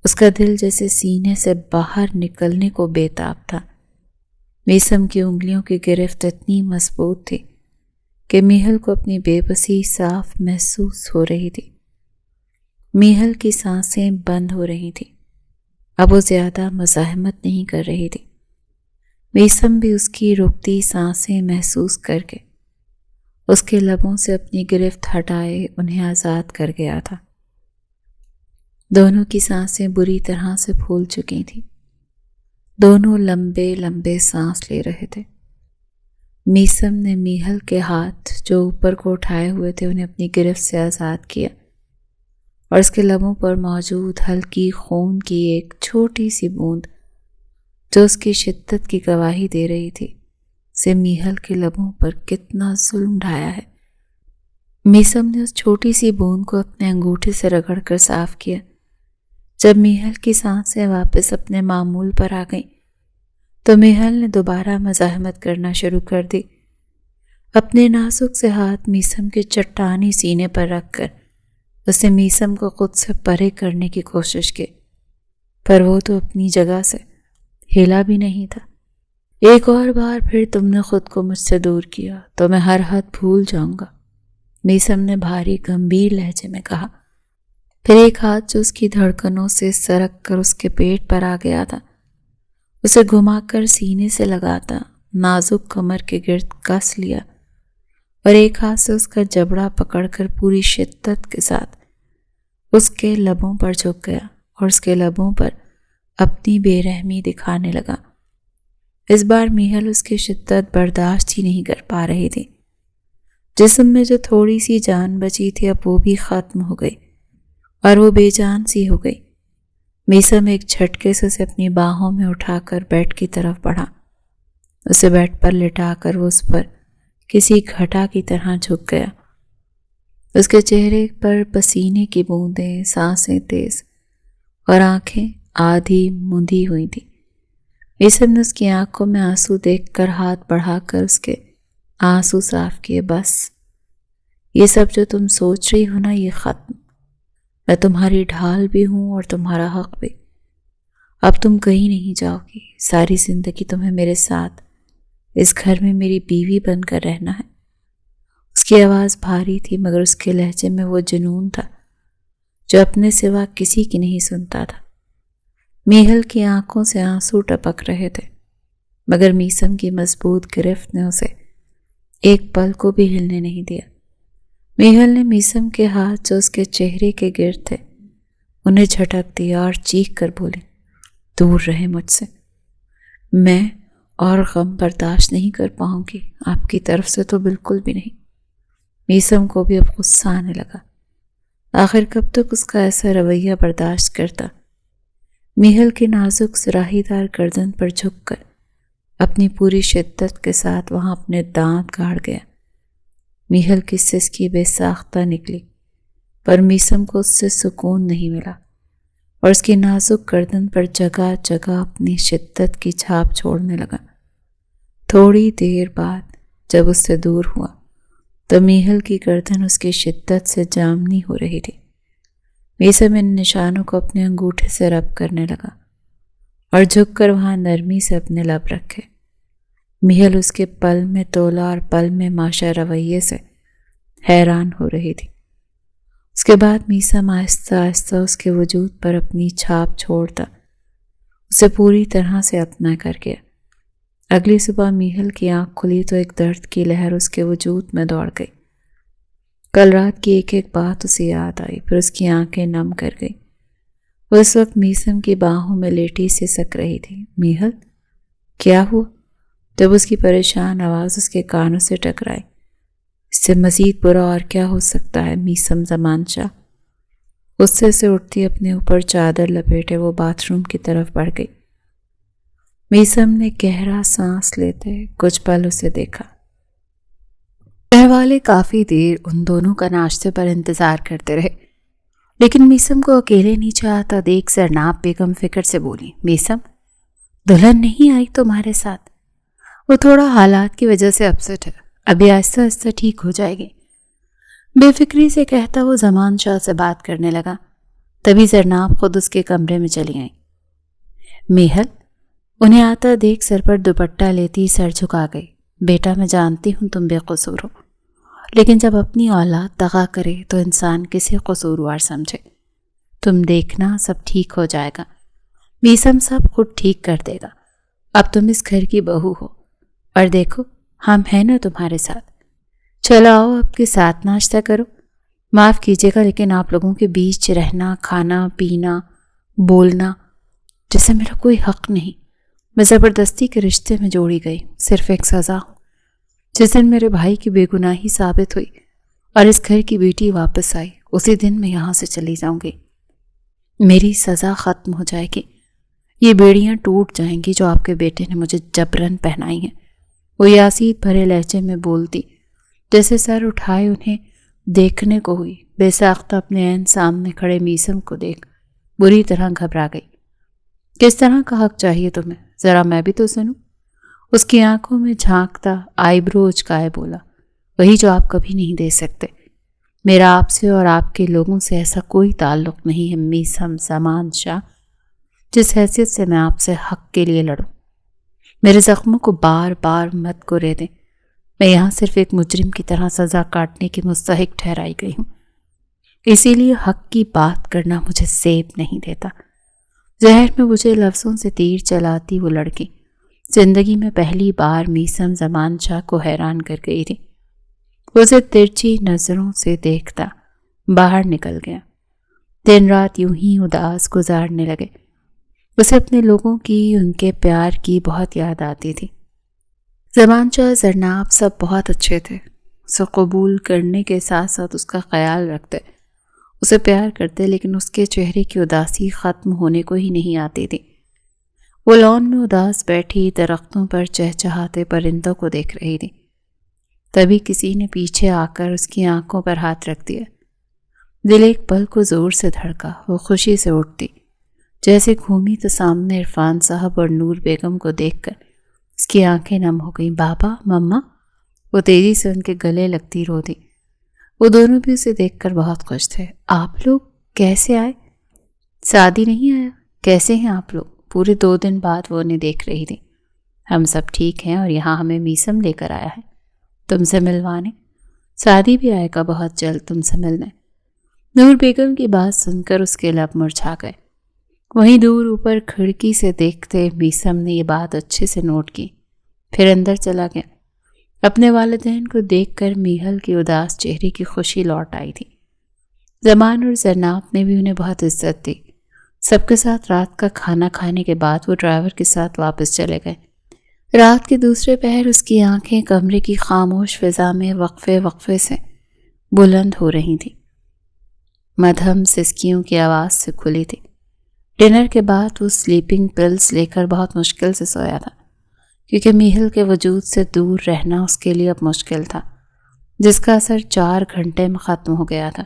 اس کا دل جیسے سینے سے باہر نکلنے کو بے تاب تھا۔ میثم کی انگلیوں کی گرفت اتنی مضبوط تھی کہ میہل کو اپنی بے بسی صاف محسوس ہو رہی تھی۔ میہل کی سانسیں بند ہو رہی تھیں، اب وہ زیادہ مزاحمت نہیں کر رہی تھی۔ میثم بھی اس کی رکتی سانسیں محسوس کر کے اس کے لبوں سے اپنی گرفت ہٹائے انہیں آزاد کر گیا تھا۔ دونوں کی سانسیں بری طرح سے پھول چکی تھیں، دونوں لمبے لمبے سانس لے رہے تھے۔ میثم نے میہل کے ہاتھ جو اوپر کو اٹھائے ہوئے تھے انہیں اپنی گرفت سے آزاد کیا، اور اس کے لبوں پر موجود ہلکی خون کی ایک چھوٹی سی بوند جو اس کی شدت کی گواہی دے رہی تھی سے میہل کے لبوں پر کتنا ظلم ڈھایا ہے۔ میثم نے اس چھوٹی سی بوند کو اپنے انگوٹھے سے رگڑ کر صاف کیا۔ جب میہل کی سانسیں واپس اپنے معمول پر آ گئیں تو میہل نے دوبارہ مزاحمت کرنا شروع کر دی۔ اپنے نازک سے ہاتھ میثم کے چٹانی سینے پر رکھ کر اس نے میثم کو خود سے پرے کرنے کی کوشش کی، پر وہ تو اپنی جگہ سے ہلا بھی نہیں تھا۔ ایک اور بار پھر تم نے خود کو مجھ سے دور کیا تو میں ہر حد بھول جاؤں گا، میثم نے بھاری گمبھیر لہجے میں کہا۔ پھر ایک ہاتھ جو اس کی دھڑکنوں سے سرک کر اس کے پیٹ پر آ گیا تھا اسے گھما کر سینے سے لگاتا نازک کمر کے گرد کس لیا، اور ایک ہاتھ سے اس کا جبڑا پکڑ کر پوری شدت کے ساتھ اس کے لبوں پر جھک گیا اور اس کے لبوں پر اپنی بے رحمی دکھانے لگا۔ اس بار میہل اس کی شدت برداشت ہی نہیں کر پا رہی تھی۔ جسم میں جو تھوڑی سی جان بچی تھی اب وہ بھی ختم ہو گئی اور وہ بے جان سی ہو گئی۔ میثم ایک جھٹکے سے اسے اپنی باہوں میں اٹھا کر بیڈ کی طرف بڑھا۔ اسے بیڈ پر لٹا کر وہ اس پر کسی گھٹا کی طرح جھک گیا۔ اس کے چہرے پر پسینے کی بوندیں، سانسیں تیز اور آنکھیں آدھی مندی ہوئی تھیں۔ میثم نے اس کی آنکھوں میں آنسو دیکھ کر ہاتھ بڑھا کر اس کے آنسو صاف کیے۔ بس، یہ سب جو تم سوچ رہی ہو نا، یہ ختم۔ میں تمہاری ڈھال بھی ہوں اور تمہارا حق بھی۔ اب تم کہیں نہیں جاؤ گی، ساری زندگی تمہیں میرے ساتھ اس گھر میں میری بیوی بن کر رہنا ہے۔ اس کی آواز بھاری تھی، مگر اس کے لہجے میں وہ جنون تھا جو اپنے سوا کسی کی نہیں سنتا تھا۔ میہل کی آنکھوں سے آنسو ٹپک رہے تھے، مگر میثم کی مضبوط گرفت نے اسے ایک پل کو بھی ہلنے نہیں دیا۔ میہل نے میثم کے ہاتھ جو اس کے چہرے کے گرد تھے انہیں جھٹک دیا اور چیخ کر بولی، دور رہے مجھ سے، میں اور غم برداشت نہیں کر پاؤں گی، آپ کی طرف سے تو بالکل بھی نہیں۔ میثم کو بھی اب غصہ آنے لگا، آخر کب تک اس کا ایسا رویہ برداشت کرتا۔ میہل کی نازک سراہی دار گردن پر جھک کر اپنی پوری شدت کے ساتھ وہاں اپنے دانت گاڑ گیا۔ میہل کی سسکی بے ساختہ نکلی، پر میثم کو اس سے سکون نہیں ملا اور اس کی نازک گردن پر جگہ جگہ اپنی شدت کی چھاپ چھوڑنے لگا۔ تھوڑی دیر بعد جب اس سے دور ہوا تو میہل کی گردن اس کی شدت سے جامنی ہو رہی تھی۔ میثم ان نشانوں کو اپنے انگوٹھے سے رب کرنے لگا اور جھک کر وہاں نرمی سے اپنے لب رکھے۔ میہل اس کے پل میں تولا اور پل میں ماشا رویے سے حیران ہو رہی تھی۔ اس کے بعد میثم آہستہ آہستہ اس کے وجود پر اپنی چھاپ چھوڑتا اسے پوری طرح سے اپنا کر گیا۔ اگلی صبح میہل کی آنکھ کھلی تو ایک درد کی لہر اس کے وجود میں دوڑ گئی۔ کل رات کی ایک ایک بات اسے یاد آئی، پھر اس کی آنکھیں نم کر گئی۔ وہ اس وقت میثم کی باہوں میں لیٹی سسک رہی تھی۔ میہل، کیا ہوا؟ جب اس کی پریشان آواز اس کے کانوں سے ٹکرائی۔ اس سے مزید برا اور کیا ہو سکتا ہے میثم زمان شاہ؟ غصے سے اٹھتی اپنے اوپر چادر لپیٹے وہ باتھ روم کی طرف بڑھ گئی۔ میثم نے گہرا سانس لیتے کچھ پل اسے دیکھا۔ گھر والے کافی دیر ان دونوں کا ناشتے پر انتظار کرتے رہے، لیکن میثم کو اکیلے نیچے آتا دیکھ زرناب بیگم فکر سے بولی، میثم، دلہن نہیں آئی تمہارے ساتھ؟ وہ تھوڑا حالات کی وجہ سے اپسٹ ہے، ابھی آہستہ آہستہ ٹھیک ہو جائے گی۔ بے فکری سے کہتا وہ زمان شاہ سے بات کرنے لگا۔ تبھی زرناب خود اس کے کمرے میں چلی آئیں۔ میہل انہیں آتا دیکھ سر پر دوپٹہ لیتی سر جھکا گئی۔ بیٹا، میں جانتی ہوں تم بے قصور ہو، لیکن جب اپنی اولاد دغا کرے تو انسان کسے قصوروار سمجھے۔ تم دیکھنا سب ٹھیک ہو جائے گا، میثم سب خود ٹھیک کر دے گا۔ اب تم اس گھر کی بہو ہو اور دیکھو ہم ہیں نا تمہارے ساتھ۔ چلو آؤ اب کے ساتھ ناشتہ کرو۔ معاف کیجیے گا لیکن آپ لوگوں کے بیچ رہنا، کھانا پینا، بولنا جیسے میرا کوئی حق نہیں۔ میں زبردستی کے رشتے میں جوڑی گئی، صرف ایک سزا ہوں۔ جس دن میرے بھائی کی بے گناہی ثابت ہوئی اور اس گھر کی بیٹی واپس آئی، اسی دن میں یہاں سے چلی جاؤں گی۔ میری سزا ختم ہو جائے گی، یہ بیڑیاں ٹوٹ جائیں گی جو آپ کے بیٹے نے مجھے جبرن پہنائی ہیں۔ وہ یاسید بھرے لہجے میں بولتی، جیسے سر اٹھائے انہیں دیکھنے کو ہوئی۔ بے ساختہ اپنے عین سامنے کھڑے میثم کو دیکھ بری طرح گھبرا گئی۔ کس طرح کا حق چاہیے تمہیں؟ ذرا میں بھی تو سنوں۔ اس کی آنکھوں میں جھانکتا آئی برو اچکائے بولا، وہی جو آپ کبھی نہیں دے سکتے۔ میرا آپ سے اور آپ کے لوگوں سے ایسا کوئی تعلق نہیں ہے میثم زمان شاہ جس حیثیت سے میں آپ سے حق کے لیے لڑوں۔ میرے زخموں کو بار بار مت گرے دیں، میں یہاں صرف ایک مجرم کی طرح سزا کاٹنے کی مستحق ٹھہرائی گئی ہوں، اسی لیے حق کی بات کرنا مجھے سیب نہیں دیتا۔ ذہن میں مجھے لفظوں سے تیر چلاتی وہ لڑکی زندگی میں پہلی بار میثم زمان شاہ کو حیران کر گئی تھی۔ وہ اسے ترچھی نظروں سے دیکھتا باہر نکل گیا۔ دن رات یوں ہی اداس گزارنے لگے۔ اسے اپنے لوگوں کی، ان کے پیار کی بہت یاد آتی تھی۔ زمان شاہ، زرناب سب بہت اچھے تھے، اسے قبول کرنے کے ساتھ ساتھ اس کا خیال رکھتے، اسے پیار کرتے، لیکن اس کے چہرے کی اداسی ختم ہونے کو ہی نہیں آتی تھی۔ وہ لان میں اداس بیٹھی درختوں پر چہچہاتے پرندوں کو دیکھ رہی تھی۔ تبھی کسی نے پیچھے آ کر اس کی آنکھوں پر ہاتھ رکھ دیا۔ دل ایک پل کو زور سے دھڑکا، وہ خوشی سے اٹھتی، جیسے گھومی تو سامنے عرفان صاحب اور نور بیگم کو دیکھ کر اس کی آنکھیں نم ہو گئیں۔ بابا، مما، وہ تیزی سے ان کے گلے لگتی رو دی۔ وہ دونوں بھی اسے دیکھ کر بہت خوش تھے۔ آپ لوگ کیسے آئے؟ سعدی نہیں آیا؟ کیسے ہیں آپ لوگ؟ پورے 2 دن بعد وہ انہیں دیکھ رہی تھی۔ ہم سب ٹھیک ہیں، اور یہاں ہمیں میسم لے کر آیا ہے تم سے ملوانے۔ سعدی بھی آئے گا بہت جلد تم سے ملنے۔ نور بیگم کی بات سن کر اس کے لب مرجھا گئے۔ وہیں دور اوپر کھڑکی سے دیکھتے میسم نے یہ بات اچھے سے نوٹ کی، پھر اندر چلا گیا۔ اپنے والدین کو دیکھ کر میہل کی اداس چہرے کی خوشی لوٹ آئی تھی۔ زمان اور زرناب نے بھی انہیں بہت عزت دی۔ سب کے ساتھ رات کا کھانا کھانے کے بعد وہ ڈرائیور کے ساتھ واپس چلے گئے۔ رات کے دوسرے پہر اس کی آنکھیں کمرے کی خاموش فضا میں وقفے وقفے سے بلند ہو رہی تھیں۔ مدھم سسکیوں کی آواز سے کھلی تھی۔ ڈنر کے بعد وہ سلیپنگ پلز لے کر بہت مشکل سے سویا تھا، کیونکہ میہل کے وجود سے دور رہنا اس کے لیے اب مشکل تھا، جس کا اثر 4 گھنٹے میں ختم ہو گیا تھا۔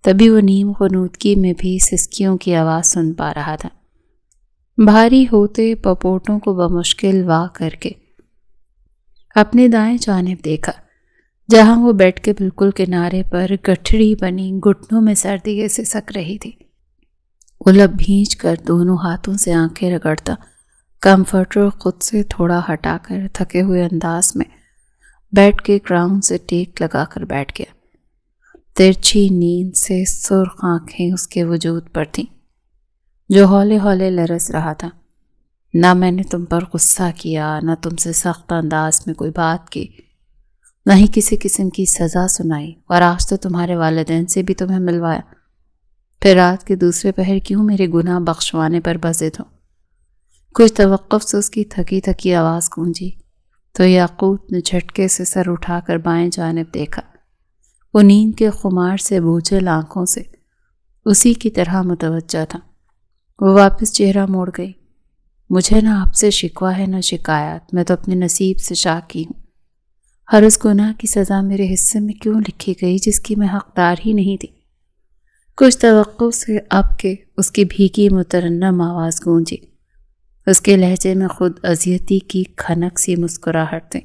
تبھی وہ نیم غنودگی میں بھی سسکیوں کی آواز سن پا رہا تھا۔ بھاری ہوتے پپوٹوں کو بمشکل وا کر کے اپنے دائیں جانب دیکھا، جہاں وہ بیڈ کے بالکل کنارے پر گٹھڑی بنی گھٹنوں میں سردی سے سک رہی تھی۔ وہ لب بھینچ کر دونوں ہاتھوں سے آنکھیں رگڑتا کمفرٹر خود سے تھوڑا ہٹا کر تھکے ہوئے انداز میں بیڈ کے گراؤنڈ سے ٹیک لگا کر بیٹھ گیا۔ ترچھی نیند سے سرخ آنکھیں اس کے وجود پر تھیں، جو ہولے ہولے لرز رہا تھا۔ نہ میں نے تم پر غصہ کیا، نہ تم سے سخت انداز میں کوئی بات کی، نہ ہی کسی قسم کی سزا سنائی، اور آج تو تمہارے والدین سے بھی تمہیں ملوایا، پھر رات کے دوسرے پہر کیوں میرے گناہ بخشوانے پر بضد ہو؟ کچھ توقف سے اس کی تھکی تھکی آواز گونجی تو یاقوت نے جھٹکے سے سر اٹھا کر بائیں جانب دیکھا۔ وہ نیند کے خمار سے بوجھل آنکھوں سے اسی کی طرح متوجہ تھا۔ وہ واپس چہرہ موڑ گئی۔ مجھے نہ آپ سے شکوہ ہے نہ شکایت، میں تو اپنے نصیب سے شاکی ہوں۔ ہر اس گناہ کی سزا میرے حصے میں کیوں لکھی گئی جس کی میں حقدار ہی نہیں تھی؟ کچھ توقع سے اب کے اس کی بھیگی مترنم آواز گونجی۔ اس کے لہجے میں خود اذیتی کی کھنک سی مسکراہٹ تھی،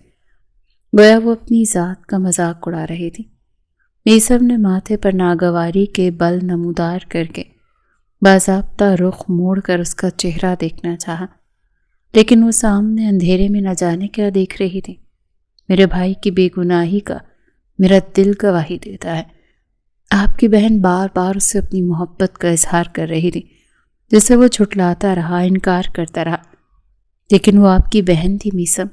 گویا وہ اپنی ذات کا مذاق اڑا رہی تھی۔ میسم نے ماتھے پر ناگواری کے بل نمودار کر کے باضابطہ رخ موڑ کر اس کا چہرہ دیکھنا چاہا، لیکن وہ سامنے اندھیرے میں نہ جانے کیا دیکھ رہی تھی۔ میرے بھائی کی بے گناہی کا میرا دل گواہی دیتا ہے۔ آپ کی بہن بار بار اس سے اپنی محبت کا اظہار کر رہی تھی، جسے وہ جھٹلاتا رہا، انکار کرتا رہا، لیکن وہ آپ کی بہن تھی میسم،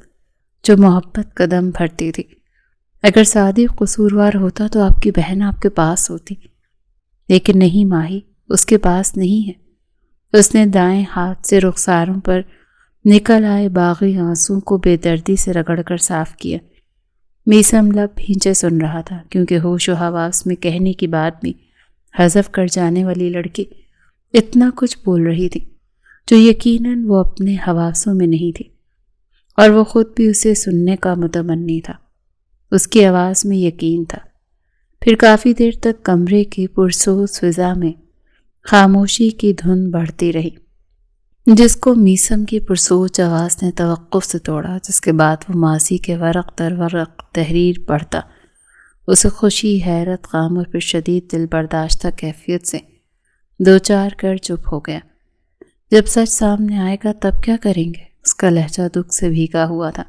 جو محبت کا دم بھرتی تھی۔ اگر سعدی قصوروار ہوتا تو آپ کی بہن آپ کے پاس ہوتی، لیکن نہیں ماہی، اس کے پاس نہیں ہے۔ اس نے دائیں ہاتھ سے رخساروں پر نکل آئے باغی آنسوں کو بے دردی سے رگڑ کر صاف کیا۔ میسم لب بھینچے سن رہا تھا، کیونکہ ہوش و حواس میں کہنے کی بات بھی حذف کر جانے والی لڑکی اتنا کچھ بول رہی تھی جو یقیناً وہ اپنے حواسوں میں نہیں تھی، اور وہ خود بھی اسے سننے کا متمنی تھا۔ اس کی آواز میں یقین تھا۔ پھر کافی دیر تک کمرے کی پرسوز فضا میں خاموشی کی دھن بڑھتی رہی، جس کو میسم کی پرسوچ آواز نے توقف سے توڑا، جس کے بعد وہ ماضی کے ورق در ورق تحریر پڑھتا اسے خوشی، حیرت، غم اور پھر شدید دل برداشتہ کیفیت سے دو چار کر چپ ہو گیا۔ جب سچ سامنے آئے گا تب کیا کریں گے؟ اس کا لہجہ دکھ سے بھیگا ہوا تھا۔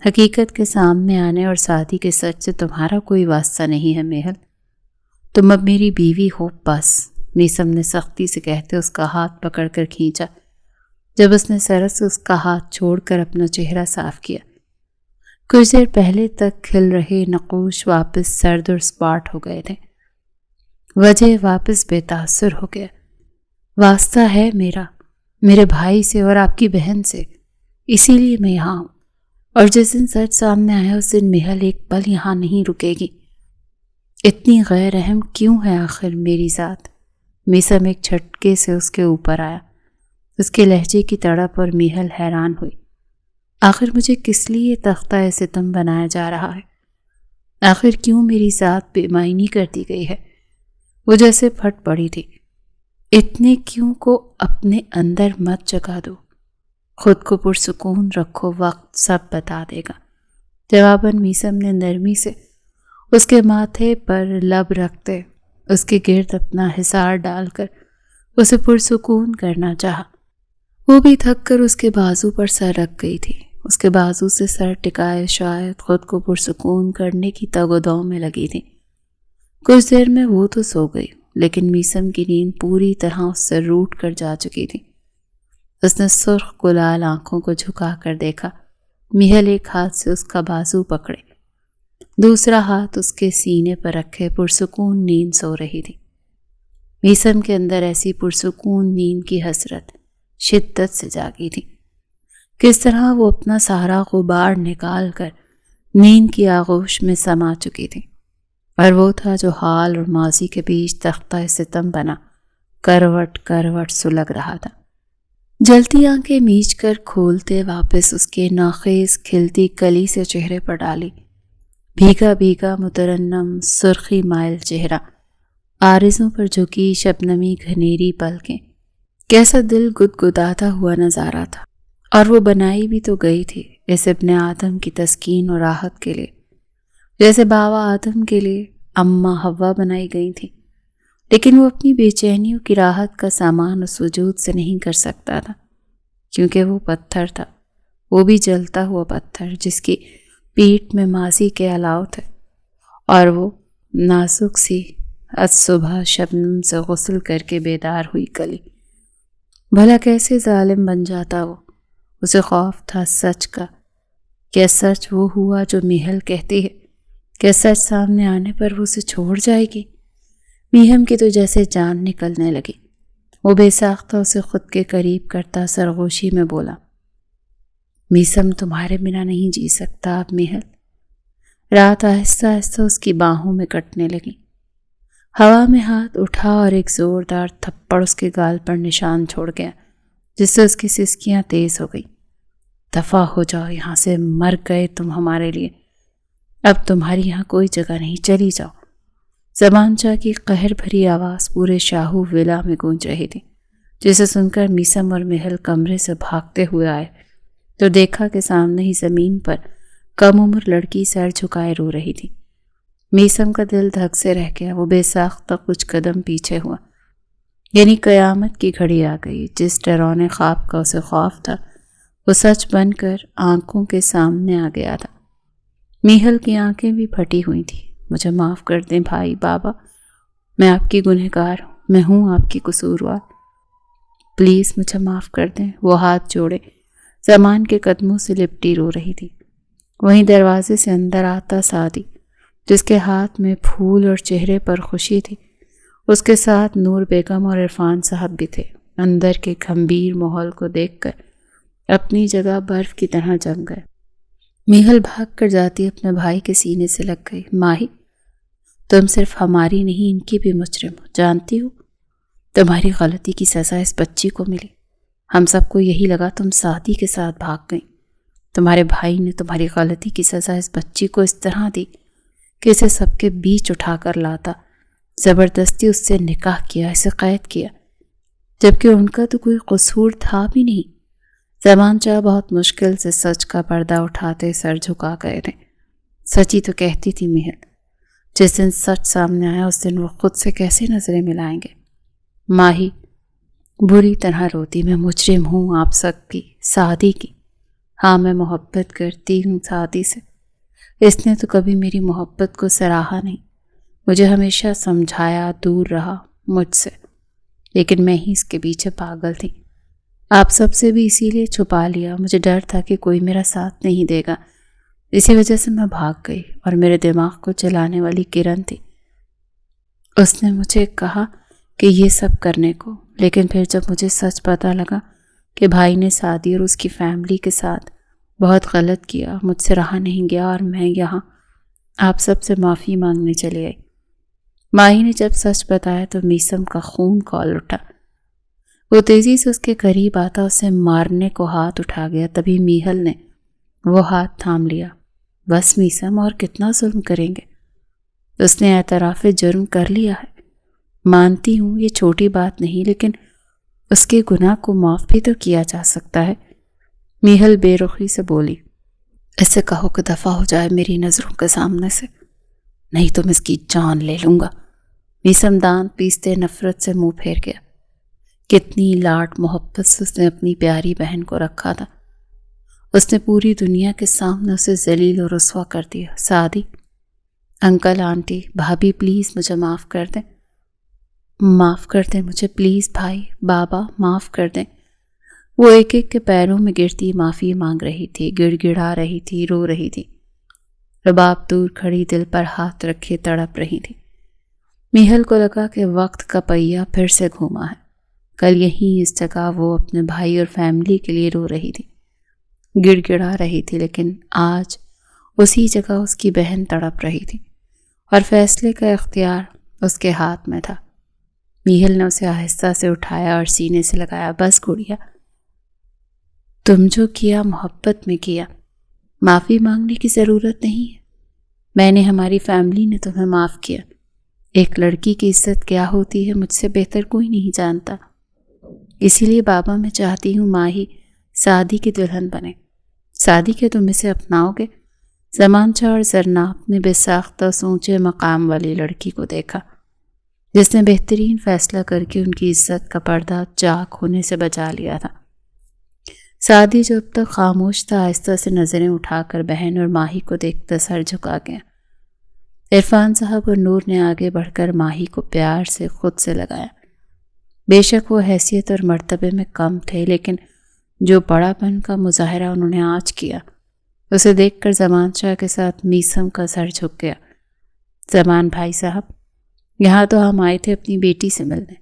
حقیقت کے سامنے آنے اور سعدی کے سچ سے تمہارا کوئی واسطہ نہیں ہے میہل، تم اب میری بیوی ہو بس، میسم نے سختی سے کہتے اس کا ہاتھ پکڑ کر کھینچا۔ جب اس نے سرس سے اس کا ہاتھ چھوڑ کر اپنا چہرہ صاف کیا، کچھ دیر پہلے تک کھل رہے نقوش واپس سرد اور سپاٹ ہو گئے تھے۔ وجہ واپس بے تاثر ہو گیا۔ واسطہ ہے میرا میرے بھائی سے اور آپ کی بہن سے، اسی لیے میں یہاں ہوں، اور جس دن سچ سامنے آیا اس دن میہل ایک پل یہاں نہیں رکے گی۔ اتنی غیر اہم کیوں ہے آخر میری ذات؟ میسم ایک جھٹکے سے اس کے اوپر آیا۔ اس کے لہجے کی تڑپ پر میہل حیران ہوئی۔ آخر مجھے کس لیے تختہ ستم بنایا جا رہا ہے؟ آخر کیوں میری ذات بے معنی کر دی گئی ہے؟ وہ جیسے پھٹ پڑی تھی۔ اتنے کیوں کو اپنے اندر مت جگا دو، خود کو پرسکون رکھو، وقت سب بتا دے گا۔ جواباً میثم نے نرمی سے اس کے ماتھے پر لب رکھتے اس کے گرد اپنا حصار ڈال کر اسے پرسکون کرنا چاہا۔ وہ بھی تھک کر اس کے بازو پر سر رکھ گئی تھی۔ اس کے بازو سے سر ٹکائے شاید خود کو پرسکون کرنے کی تگ و دو میں لگی تھی۔ کچھ دیر میں وہ تو سو گئی، لیکن میثم کی نیند پوری طرح اس سے روٹ کر جا چکی تھی۔ اس نے سرخ گلال آنکھوں کو جھکا کر دیکھا۔ میہل ایک ہاتھ سے اس کا بازو پکڑے، دوسرا ہاتھ اس کے سینے پر رکھے پرسکون نیند سو رہی تھی۔ میثم کے اندر ایسی پرسکون نیند کی حسرت شدت سے جاگی تھی۔ کس طرح وہ اپنا سارا غبار نکال کر نیند کی آغوش میں سما چکی تھی، اور وہ تھا جو حال اور ماضی کے بیچ تختہ ستم بنا کروٹ کروٹ سلگ رہا تھا۔ جلتی آنکھیں میچ کر کھولتے واپس اس کے ناخیز کھلتی کلی سے چہرے پر ڈالی۔ بھیگا بھیگا مترنم سرخی مائل چہرہ، آرزوں پر جھکی شبنمی گھنیری پلکیں، کیسا دل گدگداتا ہوا نظارہ تھا۔ اور وہ بنائی بھی تو گئی تھی اس ابن آدم کی تسکین اور راحت کے لیے، جیسے باوا آدم کے لیے اماں حوا بنائی گئی تھی۔ لیکن وہ اپنی بے چینیوں کی راحت کا سامان اس وجود سے نہیں کر سکتا تھا، کیونکہ وہ پتھر تھا، وہ بھی جلتا ہوا پتھر جس کی پیٹھ میں ماضی کے الاؤ تھے، اور وہ نازک سی از صبح شبنم سے غسل کر کے بیدار ہوئی کلی۔ بھلا کیسے ظالم بن جاتا وہ؟ اسے خوف تھا سچ کا۔ کیا سچ وہ ہوا جو میہل کہتی ہے؟ کیا سچ سامنے آنے پر وہ اسے چھوڑ جائے گی؟ میہم کی تو جیسے جان نکلنے لگی۔ وہ بے ساختہ اسے خود کے قریب کرتا سرگوشی میں بولا، میثم تمہارے بنا نہیں جی سکتا اب میہل۔ رات آہستہ آہستہ اس کی باہوں میں کٹنے لگی۔ ہوا میں ہاتھ اٹھا اور ایک زوردار تھپڑ اس کے گال پر نشان چھوڑ گیا، جس سے اس کی سسکیاں تیز ہو گئی۔ دفع ہو جاؤ یہاں سے، مر گئے تم ہمارے لیے، اب تمہاری یہاں کوئی جگہ نہیں، چلی جاؤ۔ زمانچہ کی قہر بھری آواز پورے شاہو ولا میں گونج رہی تھی، جسے سن کر میثم اور میہل کمرے سے بھاگتے ہوئے آئے تو دیکھا کہ سامنے ہی زمین پر کم عمر لڑکی سر جھکائے رو رہی تھی۔ میثم کا دل دھک سے رہ گیا۔ وہ بے ساختہ کچھ قدم پیچھے ہوا، یعنی قیامت کی گھڑی آ گئی۔ جس ڈراؤنے خواب کا اسے خوف تھا وہ سچ بن کر آنکھوں کے سامنے آ گیا تھا۔ میہل کی آنکھیں بھی پھٹی ہوئی تھیں۔ مجھے معاف کر دیں بھائی، بابا، میں آپ کی گنہگار ہوں، میں ہوں آپ کی قصوروار، پلیز مجھے معاف کر دیں۔ وہ ہاتھ جوڑے زمان کے قدموں سے لپٹی رو رہی تھی۔ وہیں دروازے سے اندر آتا سعدی، جس کے ہاتھ میں پھول اور چہرے پر خوشی تھی، اس کے ساتھ نور بیگم اور عرفان صاحب بھی تھے، اندر کے گھمبیر ماحول کو دیکھ کر اپنی جگہ برف کی طرح جم گئے۔ میہل بھاگ کر جاتی اپنے بھائی کے سینے سے لگ گئی۔ ماہی، تم صرف ہماری نہیں ان کی بھی مجرم ہو، جانتی ہو؟ تمہاری غلطی کی سزا اس بچی کو ملی۔ ہم سب کو یہی لگا تم سعدی کے ساتھ بھاگ گئیں۔ تمہارے بھائی نے تمہاری غلطی کی سزا اس بچی کو اس طرح دی کہ اسے سب کے بیچ اٹھا کر لاتا، زبردستی اس سے نکاح کیا، اسے قید کیا، جبکہ ان کا تو کوئی قصور تھا بھی نہیں۔ زمان چاہ بہت مشکل سے سچ کا پردہ اٹھاتے سر جھکا گئے تھے۔ سچی تو کہتی تھی میہل، جس دن سچ سامنے آیا اس دن وہ خود سے کیسے نظریں ملائیں گے؟ ماہی بری طرح روتی، میں مجرم ہوں آپ سب کی، سعدی کی۔ ہاں میں محبت کرتی ہوں سعدی سے، اس نے تو کبھی میری محبت کو سراہا نہیں، مجھے ہمیشہ سمجھایا، دور رہا مجھ سے، لیکن میں ہی اس کے پیچھے پاگل تھی۔ آپ سب سے بھی اسی لیے چھپا لیا، مجھے ڈر تھا کہ کوئی میرا ساتھ نہیں دے گا، اسی وجہ سے میں بھاگ گئی۔ اور میرے دماغ کو چلانے والی کرن تھی، اس نے مجھے کہا کہ یہ سب کرنے کو، لیکن پھر جب مجھے سچ پتہ لگا کہ بھائی نے سعدی اور اس کی فیملی کے ساتھ بہت غلط کیا، مجھ سے رہا نہیں گیا اور میں یہاں آپ سب سے معافی مانگنے چلی آئی۔ ماہی نے جب سچ بتایا تو میثم کا خون کھول اٹھا۔ وہ تیزی سے اس کے قریب آتا اسے مارنے کو ہاتھ اٹھا گیا، تبھی میہل نے وہ ہاتھ تھام لیا۔ بس میثم، اور کتنا ظلم کریں گے؟ اس نے اعتراف جرم کر لیا ہے، مانتی ہوں یہ چھوٹی بات نہیں، لیکن اس کے گناہ کو معاف بھی تو کیا جا سکتا ہے۔ میہل بے رخی سے بولی، اس سے کہو کہ دفع ہو جائے میری نظروں کے سامنے سے، نہیں تو میں اس کی جان لے لوں گا۔ میثم دانت پیستے نفرت سے منہ پھیر گیا۔ کتنی لاڈ محبت سے اس نے اپنی پیاری بہن کو رکھا تھا، اس نے پوری دنیا کے سامنے اسے ذلیل و رسوا کر دیا۔ سعدی، انکل، آنٹی، بھابھی، پلیز مجھے معاف کر دیں، معاف کر دیں مجھے پلیز، بھائی، بابا، معاف کر دیں۔ وہ ایک ایک کے پیروں میں گرتی معافی مانگ رہی تھی، گڑ گڑا رہی تھی، رو رہی تھی۔ رباب دور کھڑی دل پر ہاتھ رکھے تڑپ رہی تھی۔ میہل کو لگا کہ وقت کا پہیہ پھر سے گھوما ہے۔ کل یہیں اس جگہ وہ اپنے بھائی اور فیملی کے لیے رو رہی تھی، گڑ گڑا رہی تھی، لیکن آج اسی جگہ اس کی بہن تڑپ رہی تھی اور فیصلے کا اختیار اس کے ہاتھ میں تھا۔ میہل نے اسے آہستہ سے اٹھایا اور سینے سے لگایا۔ بس گڑیا، تم جو کیا محبت میں کیا، معافی مانگنے کی ضرورت نہیں ہے۔ میں نے، ہماری فیملی نے تمہیں معاف کیا۔ ایک لڑکی کی عزت کیا ہوتی ہے مجھ سے بہتر کوئی نہیں جانتا، اسی لیے بابا میں چاہتی ہوں ماہی سعدی کی دلہن بنے۔ سعدی کے تم اسے اپناؤ گے؟ زمانچہ اور زرناب نے بے ساختہ سوچے مقام والی لڑکی کو دیکھا، جس نے بہترین فیصلہ کر کے ان کی عزت کا پردہ چاک ہونے سے بچا لیا تھا۔ سعدی جو اب تک خاموش تھا، آہستہ سے نظریں اٹھا کر بہن اور ماہی کو دیکھتا سر جھکا گیا۔ عرفان صاحب اور نور نے آگے بڑھ کر ماہی کو پیار سے خود سے لگایا۔ بے شک وہ حیثیت اور مرتبے میں کم تھے، لیکن جو بڑا پن کا مظاہرہ انہوں نے آج کیا، اسے دیکھ کر زمان شاہ کے ساتھ میثم کا سر جھک گیا۔ زمان بھائی صاحب، یہاں تو ہم آئے تھے اپنی بیٹی سے ملنے،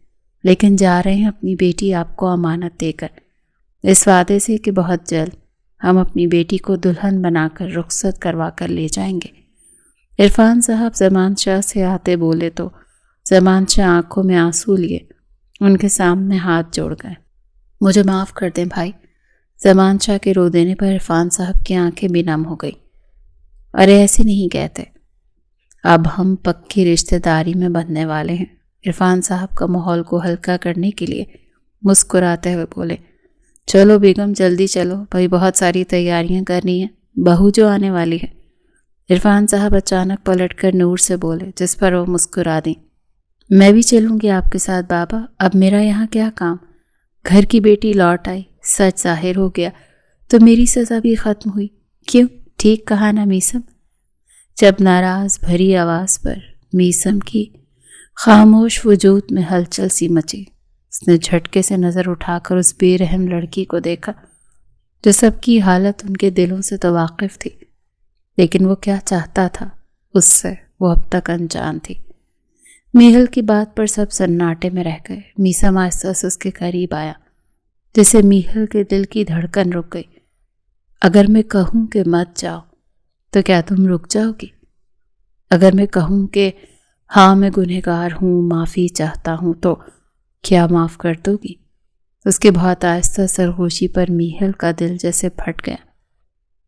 لیکن جا رہے ہیں اپنی بیٹی آپ کو امانت دے کر، اس وعدے سے کہ بہت جلد ہم اپنی بیٹی کو دلہن بنا کر رخصت کروا کر لے جائیں گے۔ عرفان صاحب زمان شاہ سے آتے بولے تو زمان شاہ آنکھوں میں آنسو لیے ان کے سامنے ہاتھ جوڑ گئے۔ مجھے معاف کر دیں بھائی۔ زمان شاہ کے رو دینے پر عرفان صاحب کی آنکھیں بھی نم ہو گئی۔ ارے ایسے نہیں کہتے، اب ہم پکی رشتہ داری میں بننے والے ہیں۔ عرفان صاحب کا ماحول کو ہلکا کرنے کے لیے مسکراتے ہوئے بولے، چلو بیگم جلدی چلو بھائی، بہت ساری تیاریاں کرنی ہیں، بہو جو آنے والی ہے۔ عرفان صاحب اچانک پلٹ کر نور سے بولے، جس پر وہ مسکرا دیں۔ میں بھی چلوں گی آپ کے ساتھ بابا، اب میرا یہاں کیا کام؟ گھر کی بیٹی لوٹ آئی، سچ ظاہر ہو گیا تو میری سزا بھی ختم ہوئی۔ کیوں، ٹھیک کہا نا میثم؟ جب ناراض بھری آواز پر میثم کی خاموش وجود میں ہلچل سی مچی، اس نے جھٹکے سے نظر اٹھا کر اس بے رحم لڑکی کو دیکھا جو سب کی حالت ان کے دلوں سے تو واقف تھی، لیکن وہ کیا چاہتا تھا اس سے وہ اب تک انجان تھی۔ میہل کی بات پر سب سناٹے میں رہ گئے۔ میثم آہستہ سے اس کے قریب آیا، جسے میہل کے دل کی دھڑکن رک گئی۔ اگر میں کہوں کہ مت جاؤ تو کیا تم رک جاؤ گی؟ اگر میں کہوں کہ ہاں میں گنہگار ہوں، معافی چاہتا ہوں، تو کیا معاف کر دو گی؟ اس کے بہت آہستہ سرگوشی پر میہل کا دل جیسے پھٹ گیا،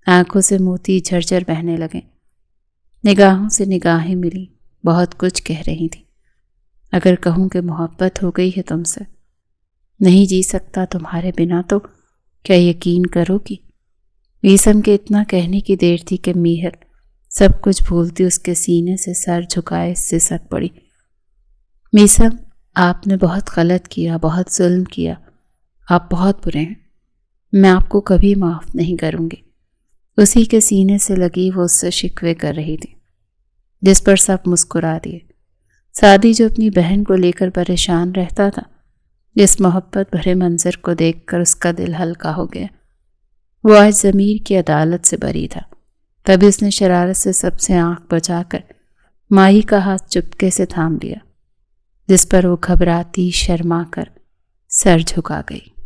آنکھوں سے موتی جھرجھر بہنے لگے، نگاہوں سے نگاہیں ملی، بہت کچھ کہہ رہی تھی۔ اگر کہوں کہ محبت ہو گئی ہے تم سے، نہیں جی سکتا تمہارے بنا، تو کیا یقین کرو گی؟ میثم کے اتنا کہنے کی دیر تھی کہ میہل سب کچھ بھولتی اس کے سینے سے سر جھکائے سسک پڑی۔ میثم، آپ نے بہت غلط کیا، بہت ظلم کیا، آپ بہت برے ہیں، میں آپ کو کبھی معاف نہیں کروں گی۔ اسی کے سینے سے لگی وہ اس سے شکوے کر رہی تھی، جس پر سب مسکرا دیے۔ سعدی جو اپنی بہن کو لے کر پریشان رہتا تھا، اس محبت بھرے منظر کو دیکھ کر اس کا دل ہلکا ہو گیا۔ وہ آج ضمیر کی عدالت سے بری تھا۔ تبھی اس نے شرارت سے سب سے آنکھ بچا کر ماہی کا ہاتھ چپکے سے تھام لیا، جس پر وہ گھبراتی شرما کر سر جھکا گئی۔